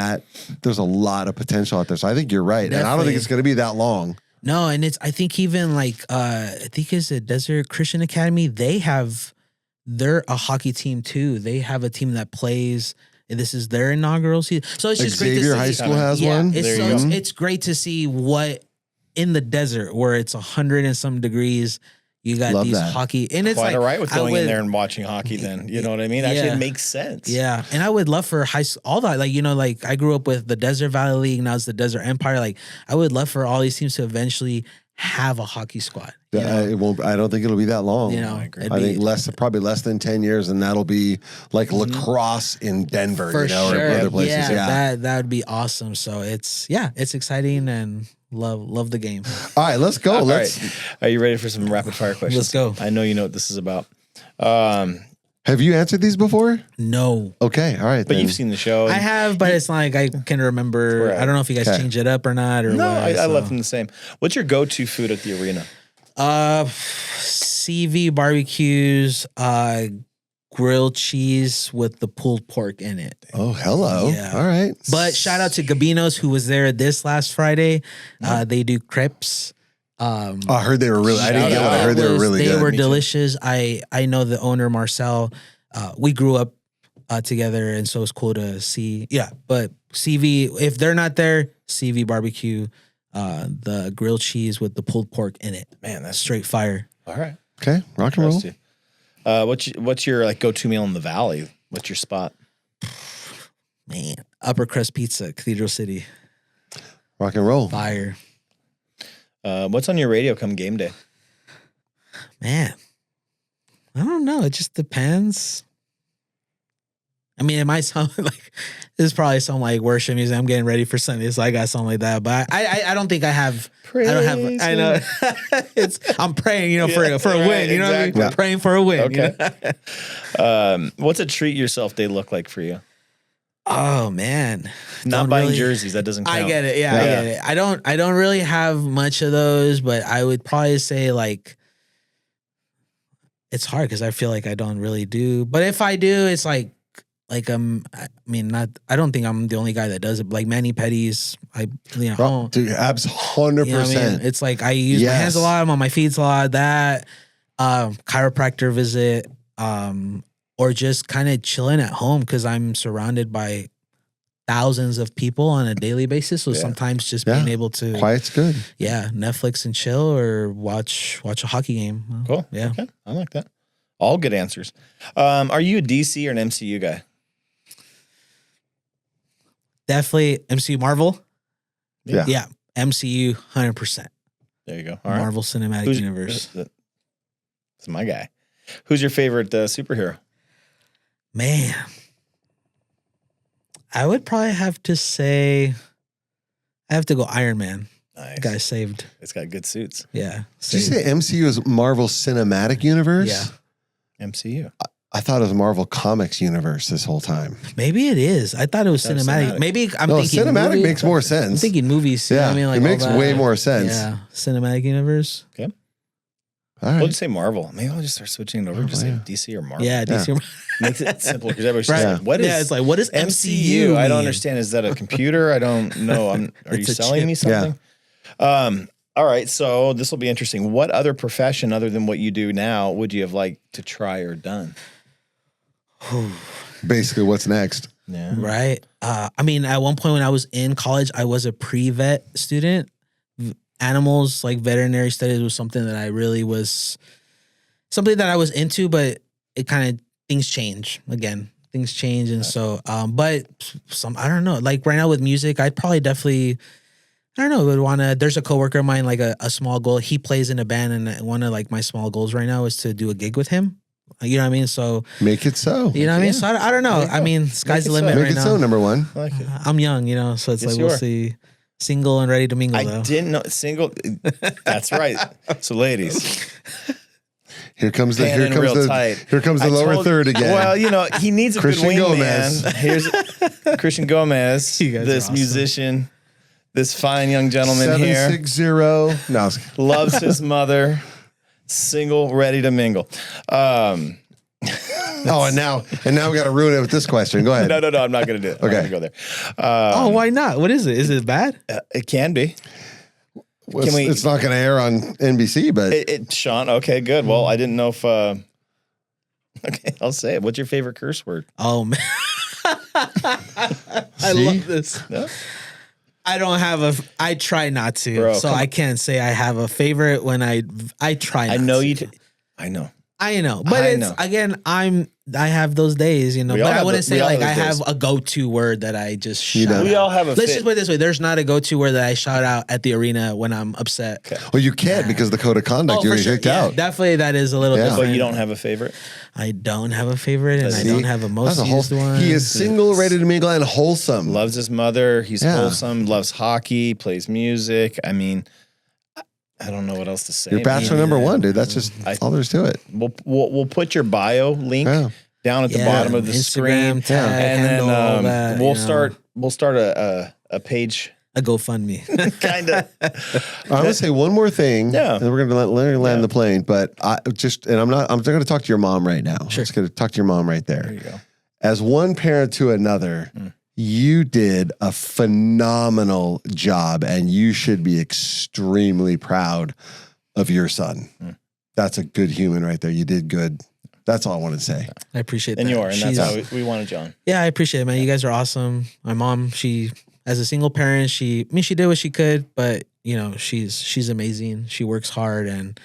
Speaker 5: there's a lot of potential out there. So I think you're right. And I don't
Speaker 4: Definitely.
Speaker 5: think it's going to be that long.
Speaker 4: No, and I think even like I think it's the Desert Christian Academy. They're a hockey team too. They have a team that plays. And this is their inaugural season. So it's just
Speaker 5: Xavier
Speaker 4: great to see.
Speaker 5: High School has one.
Speaker 4: It's great to see what in the desert where it's 100 and some degrees. You got these hockey, and it's
Speaker 3: quite
Speaker 4: like
Speaker 3: all right with going in there and watching hockey. Then you know what I mean. Actually, it makes sense.
Speaker 4: Yeah, and I would love for high school, all that. Like like I grew up with the Desert Valley League, now it's the Desert Empire. Like I would love for all these teams to eventually have a hockey squad.
Speaker 5: It won't. I don't think it'll be that long.
Speaker 4: I
Speaker 5: think probably less than 10 years, and that'll be like lacrosse in Denver,
Speaker 4: for sure.
Speaker 5: or other places.
Speaker 4: Yeah, that would be awesome. So it's exciting and love the game.
Speaker 5: All right, let's go.
Speaker 3: All right. Are you ready for some rapid fire questions?
Speaker 4: Let's go.
Speaker 3: I know you know what this is about.
Speaker 5: Have you answered these before?
Speaker 4: No.
Speaker 5: Okay, all right.
Speaker 3: But you've seen the show.
Speaker 4: I have, but it's not like I can remember.
Speaker 3: Right.
Speaker 4: I don't know if you guys change it up or not. Or
Speaker 3: no,
Speaker 4: what,
Speaker 3: I left them the same. What's your go-to food at the arena?
Speaker 4: CV barbecues, grilled cheese with the pulled pork in it.
Speaker 5: Oh, hello.
Speaker 4: Yeah.
Speaker 5: All right.
Speaker 4: But shout out to Gabino's who was there this last Friday. They do crepes.
Speaker 5: I heard they were really. I didn't get one. I heard they were really good.
Speaker 4: They were delicious. I know the owner Marcel. We grew up together, and so it's cool to see. Yeah, but CV, if they're not there, CV barbecue, the grilled cheese with the pulled pork in it.
Speaker 3: Man, that's
Speaker 4: straight fire.
Speaker 3: All right.
Speaker 5: Okay, rock and roll.
Speaker 3: What's your like go-to meal in the Valley? What's your spot?
Speaker 4: Man, upper crust pizza, Cathedral City.
Speaker 5: Rock and roll.
Speaker 4: Fire.
Speaker 3: What's on your radio come game day?
Speaker 4: Man, I don't know. It just depends. I mean, it might sound like this is probably some like worship music. I'm getting ready for Sunday, so I got something like that. But I don't think I have.
Speaker 3: Praise
Speaker 4: I don't have. I know. I'm praying, for a win. You know what I mean?
Speaker 5: Yeah.
Speaker 4: Praying for a win.
Speaker 3: Okay. What's a treat yourself day look like for you?
Speaker 4: Oh man,
Speaker 3: Not buying jerseys. That doesn't count.
Speaker 4: I get it. Yeah, I get it. I don't really have much of those, but I would probably say like it's hard because I feel like I don't really do. But if I do, it's like I don't think I'm the only guy that does it. Like Manny Petty's,
Speaker 5: Dude, abs 100%.
Speaker 4: It's like I use my hands a lot. I'm on my feet a lot. That chiropractor visit, or just kind of chilling at home because I'm surrounded by thousands of people on a daily basis. So sometimes just being able to
Speaker 5: quiet's good.
Speaker 4: Yeah, Netflix and chill or watch a hockey game.
Speaker 3: Cool.
Speaker 4: Yeah,
Speaker 3: okay. I like that. All good answers. Are you a DC or an MCU guy?
Speaker 4: Definitely MCU Marvel.
Speaker 5: Yeah.
Speaker 4: MCU 100%.
Speaker 3: There you go. All right.
Speaker 4: Marvel Cinematic Universe.
Speaker 3: That's my guy. Who's your favorite superhero?
Speaker 4: Man, I would probably have to say I have to go Iron Man.
Speaker 3: Nice.
Speaker 4: Guy saved.
Speaker 3: It's got good suits.
Speaker 4: Yeah.
Speaker 5: Did you say MCU is Marvel Cinematic Universe?
Speaker 4: Yeah.
Speaker 3: MCU.
Speaker 5: I thought it was Marvel Comics Universe this whole time.
Speaker 4: Maybe it is. I thought it was cinematic. Maybe I'm thinking
Speaker 5: cinematic
Speaker 4: movie.
Speaker 5: makes more sense.
Speaker 4: I'm thinking movies.
Speaker 5: Yeah,
Speaker 4: I mean, like
Speaker 5: it makes
Speaker 4: all that.
Speaker 5: way more sense.
Speaker 4: Yeah, cinematic universe.
Speaker 3: Okay.
Speaker 5: All right.
Speaker 3: We'll just say Marvel. Maybe I'll just start switching it over. Just say DC or Marvel.
Speaker 4: Yeah, DC.
Speaker 3: Makes it simple because everybody's
Speaker 4: Right.
Speaker 3: like, what is?
Speaker 4: Yeah, it's like what is
Speaker 3: MCU?
Speaker 4: MCU?
Speaker 3: I don't understand. Is that a computer? I don't know. Are you
Speaker 4: It's a
Speaker 3: selling
Speaker 4: chip.
Speaker 3: me something? All right. So this will be interesting. What other profession other than what you do now would you have liked to try or done?
Speaker 5: Basically, what's next?
Speaker 3: Yeah.
Speaker 4: Right. I mean, at one point when I was in college, I was a pre-vet student. Animals, like veterinary studies, was something that I really was into, but it kind of things change again. Things change, and so, but I don't know. Like right now with music, I'd probably definitely, I don't know, would want to. There's a coworker of mine, like a small goal. He plays in a band, and one of like my small goals right now is to do a gig with him. You know what I mean? So
Speaker 5: Make it so.
Speaker 4: you know what I mean? So I don't know. I mean, sky's the limit
Speaker 5: Make
Speaker 4: right
Speaker 5: it
Speaker 4: now.
Speaker 5: so, number one.
Speaker 3: I like it.
Speaker 4: I'm young, so it's
Speaker 3: Yes,
Speaker 4: like
Speaker 3: you
Speaker 4: we'll
Speaker 3: are.
Speaker 4: see. Single and ready to mingle,
Speaker 3: I
Speaker 4: though.
Speaker 3: didn't know single. That's right. So, ladies,
Speaker 5: Here comes the
Speaker 3: Panning real tight.
Speaker 5: here comes the
Speaker 3: I
Speaker 5: lower
Speaker 3: told-
Speaker 5: third again.
Speaker 3: Well, he needs a
Speaker 5: Christian
Speaker 3: good
Speaker 5: Gomez.
Speaker 3: wingman. Here's Christian Gomez,
Speaker 4: You guys are
Speaker 3: this
Speaker 4: awesome.
Speaker 3: musician, this fine young gentleman here,
Speaker 5: 760. No,
Speaker 3: loves his mother, single, ready to mingle.
Speaker 5: Oh, and now we got to ruin it with this question. Go ahead.
Speaker 3: No, I'm not going to do it. I'm not going to go there.
Speaker 4: Oh, why not? What is it? Is it bad?
Speaker 3: It can be.
Speaker 5: Well, it's not going to air on NBC, but
Speaker 3: Sean. Okay, good. Well, I didn't know if. Okay, I'll say it. What's your favorite curse word?
Speaker 4: Oh man, I love this.
Speaker 3: No?
Speaker 4: I don't have I try not to,
Speaker 3: Bro,
Speaker 4: so I can't say I have a favorite when I try.
Speaker 3: I
Speaker 4: not
Speaker 3: know
Speaker 4: to.
Speaker 3: you. I know.
Speaker 4: But again, I have those days,
Speaker 3: We
Speaker 4: but
Speaker 3: all
Speaker 4: I
Speaker 3: have
Speaker 4: wouldn't
Speaker 3: the- we
Speaker 4: say
Speaker 3: all
Speaker 4: like
Speaker 3: have
Speaker 4: I
Speaker 3: those
Speaker 4: have a go-to word that I just
Speaker 5: You
Speaker 4: shout
Speaker 5: don't.
Speaker 4: out.
Speaker 3: We all have a.
Speaker 4: Let's just put it this way: there's not a go-to word that I shout out at the arena when I'm upset.
Speaker 3: Okay.
Speaker 5: well, you can't because the code of conduct you're
Speaker 4: for sure.
Speaker 5: kicked
Speaker 4: Yeah,
Speaker 5: out.
Speaker 4: definitely that is a little
Speaker 5: Yeah.
Speaker 4: different.
Speaker 3: But you don't have a favorite.
Speaker 4: I don't have a favorite, and I
Speaker 5: See?
Speaker 4: don't have a most
Speaker 5: That's
Speaker 4: used one.
Speaker 5: He is single, ready to mingle, and wholesome.
Speaker 3: Loves his mother. He's
Speaker 5: Yeah.
Speaker 3: wholesome. Loves hockey. Plays music. I mean, I don't know what else to say.
Speaker 5: You're bachelor
Speaker 3: man.
Speaker 5: number one, dude. That's just all there is to it.
Speaker 3: We'll put your bio link
Speaker 5: Yeah.
Speaker 3: down at the bottom of the
Speaker 4: Instagram
Speaker 3: screen,
Speaker 4: tag,
Speaker 3: and
Speaker 4: handle, all
Speaker 3: then
Speaker 4: that,
Speaker 3: we'll
Speaker 4: you know.
Speaker 3: start a page.
Speaker 4: a GoFundMe.
Speaker 3: Kind of.
Speaker 5: I'm gonna say one more thing,
Speaker 3: Yeah.
Speaker 5: and we're gonna let land
Speaker 3: Yeah.
Speaker 5: the plane. But I'm gonna talk to your mom right now.
Speaker 4: Sure.
Speaker 5: I'm just gonna talk to your mom right there.
Speaker 3: There you go.
Speaker 5: As one parent to another, you did a phenomenal job, and you should be extremely proud of your son. That's a good human right there. You did good. That's all I want to say.
Speaker 4: I appreciate
Speaker 3: And
Speaker 4: that.
Speaker 3: you are, and that's
Speaker 4: She's-
Speaker 3: how we wanted John.
Speaker 4: Yeah, I appreciate it, man. You guys are awesome. My mom, she as a single parent, she did what she could, but she's amazing. She works hard, and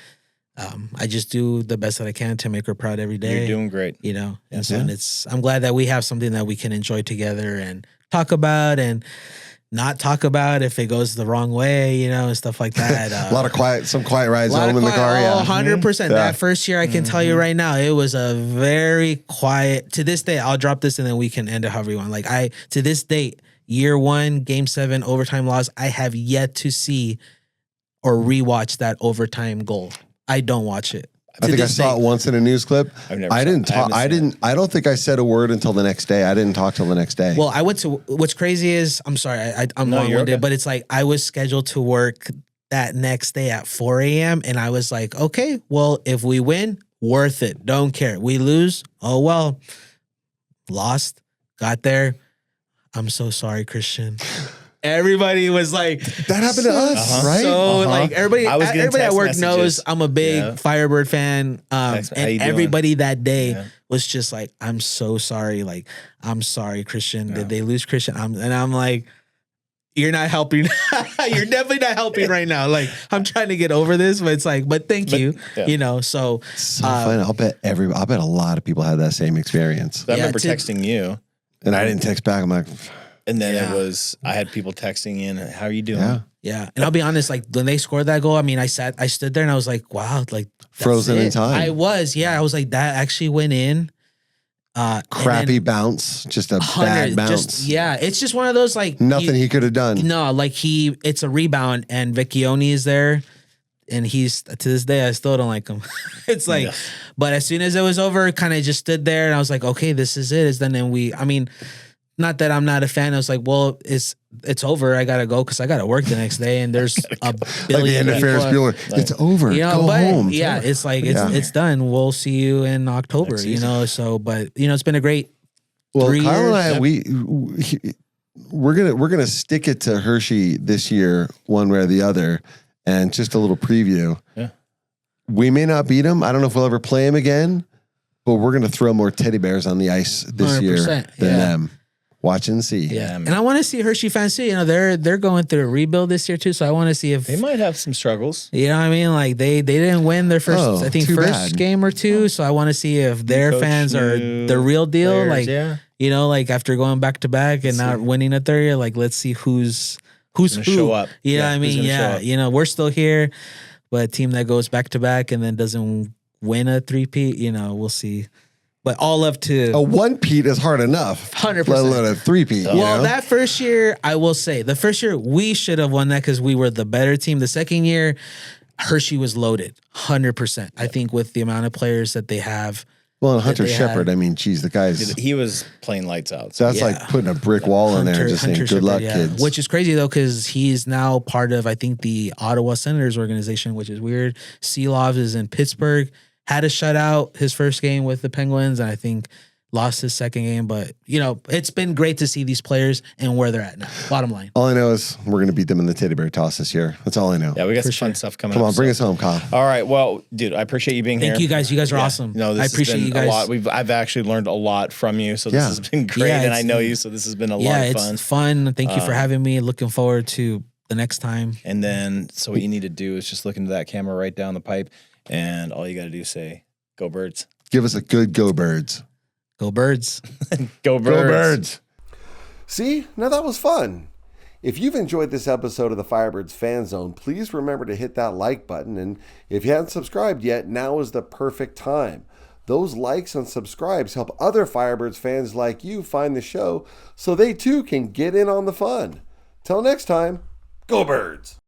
Speaker 4: I just do the best that I can to make her proud every day.
Speaker 3: You're doing great.
Speaker 4: And so I'm glad that we have something that we can enjoy together and talk about and not talk about if it goes the wrong way, and stuff like that.
Speaker 5: A lot of some quiet rides home in the car. Yeah,
Speaker 4: 100%.
Speaker 5: Yeah.
Speaker 4: That first year, I can tell you right now, it was a very quiet. To this day, I'll drop this and then we can end it however you want. To this date, year 1, game 7, overtime loss, I have yet to see or rewatch that overtime goal. I don't watch it.
Speaker 5: I think I saw it once in a news clip.
Speaker 3: I've never.
Speaker 5: I didn't talk. I don't think I said a word until the next day. I didn't talk till the next day.
Speaker 4: Well, I went to. What's crazy is, I'm sorry, I'm
Speaker 3: No, you're
Speaker 4: long-winded,
Speaker 3: okay.
Speaker 4: but it's like I was scheduled to work that next day at 4 a.m. and I was like, okay, well, if we win, worth it. Don't care. We lose, oh well. Lost, got there. I'm so sorry, Christian. Everybody was like,
Speaker 5: that happened to us, right?
Speaker 4: So like everybody
Speaker 3: I was getting
Speaker 4: at
Speaker 3: text
Speaker 4: work
Speaker 3: messages.
Speaker 4: knows I'm a big Firebird fan.
Speaker 3: Text, how you
Speaker 4: And
Speaker 3: doing?
Speaker 4: everybody that day
Speaker 3: Yeah.
Speaker 4: was just like, I'm so sorry. Like, I'm sorry, Christian. Did they lose Christian? I'm like, you're not helping. You're definitely not helping right now. Like, I'm trying to get over this, but it's like, but thank you.
Speaker 3: yeah.
Speaker 4: So
Speaker 5: So fun. I'll bet a lot of people had that same experience.
Speaker 3: I
Speaker 4: Yeah,
Speaker 3: remember texting you,
Speaker 5: And I didn't text back. I'm like,
Speaker 3: and then
Speaker 4: Yeah.
Speaker 3: it was I had people texting in. How are you doing?
Speaker 5: yeah,
Speaker 4: yeah. And I'll be honest, like when they scored that goal, I mean, I stood there and I was like, wow, like that's
Speaker 5: Frozen in
Speaker 4: it.
Speaker 5: time.
Speaker 4: I was, yeah. I was like, that actually went in.
Speaker 5: crappy bounce, just a bad bounce.
Speaker 4: It's just one of those like
Speaker 5: Nothing he could have done.
Speaker 4: No, like it's a rebound and Vecchione is there. And he's to this day, I still don't like him. It's like, but as soon as it was over, kind of just stood there and I was like, okay, this is it. I mean, not that I'm not a fan. I was like, well, it's over. I gotta go because I gotta work the next day, and there's a
Speaker 5: Like the
Speaker 4: billion
Speaker 5: end of Ferris
Speaker 4: people.
Speaker 5: Bueller. It's over. Go
Speaker 4: but
Speaker 5: home.
Speaker 4: yeah, it's like it's done. We'll see you in October. So but it's been a great.
Speaker 5: Well,
Speaker 4: 3
Speaker 5: Kyle and
Speaker 4: years.
Speaker 5: I, we're gonna stick it to Hershey this year, one way or the other, and just a little preview.
Speaker 3: Yeah.
Speaker 5: We may not beat him. I don't know if we'll ever play him again, but we're gonna throw more teddy bears on the ice this year
Speaker 4: 100%,
Speaker 5: than
Speaker 4: yeah.
Speaker 5: them. Watch and see.
Speaker 3: Yeah,
Speaker 4: And I want to see Hershey fans too. They're going through a rebuild this year too. So I want to see if
Speaker 3: They might have some struggles.
Speaker 4: you know what I mean. Like they didn't win their first,
Speaker 5: Oh,
Speaker 4: I think
Speaker 5: too
Speaker 4: first
Speaker 5: bad.
Speaker 4: game or two. So I want to see if their
Speaker 3: Coach
Speaker 4: fans are
Speaker 3: new
Speaker 4: the real deal.
Speaker 3: players,
Speaker 4: Like like after going back to back and not winning a third year. Like let's see who's
Speaker 3: gonna
Speaker 4: who.
Speaker 3: show up.
Speaker 4: You know
Speaker 3: Yeah,
Speaker 4: what I
Speaker 3: who's
Speaker 4: mean?
Speaker 3: gonna show
Speaker 4: Yeah.
Speaker 3: up.
Speaker 4: We're still here, but a team that goes back to back and then doesn't win a three-peat. We'll see. But all love to.
Speaker 5: A one-peat is hard enough.
Speaker 4: 100%.
Speaker 5: Let alone a three-peat.
Speaker 4: Well, that first year, I will say, the first year we should have won that because we were the better team. The second year, Hershey was loaded, 100%. I think with the amount of players that they have.
Speaker 5: Well, and Hunter
Speaker 4: they
Speaker 5: Shepard,
Speaker 4: had.
Speaker 5: I mean, geez, the guy's,
Speaker 3: He was playing lights out.
Speaker 5: so that's like putting a brick wall in there and just saying, good
Speaker 4: Shepard,
Speaker 5: luck,
Speaker 4: yeah.
Speaker 5: kids.
Speaker 4: Which is crazy, though, because he's now part of, I think, the Ottawa Senators organization, which is weird. Seelov is in Pittsburgh. had a shutout his first game with the Penguins, and I think lost his second game. But, it's been great to see these players and where they're at now. Bottom line.
Speaker 5: All I know is we're going to beat them in the teddy bear toss this year. That's all I know.
Speaker 3: Yeah, we got some fun stuff coming up.
Speaker 5: Come on, bring us home, Kyle.
Speaker 3: All right. Well, dude, I appreciate you being here.
Speaker 4: Thank you guys. You guys are awesome. I appreciate you guys.
Speaker 3: A lot. I've actually learned a lot from you. So this has been great. And I know you. So this has been a lot of fun.
Speaker 4: It's fun. Thank you for having me. Looking forward to the next time.
Speaker 3: And then, so what you need to do is just look into that camera right down the pipe. And all you got to do is say, go Birds.
Speaker 5: Give us a good go Birds.
Speaker 4: Go Birds.
Speaker 3: Go Birds.
Speaker 5: Go Birds.
Speaker 1: See, now that was fun. If you've enjoyed this episode of the Firebirds Fan Zone, please remember to hit that like button. And if you haven't subscribed yet, now is the perfect time. Those likes and subscribes help other Firebirds fans like you find the show so they too can get in on the fun. Till next time, go Birds!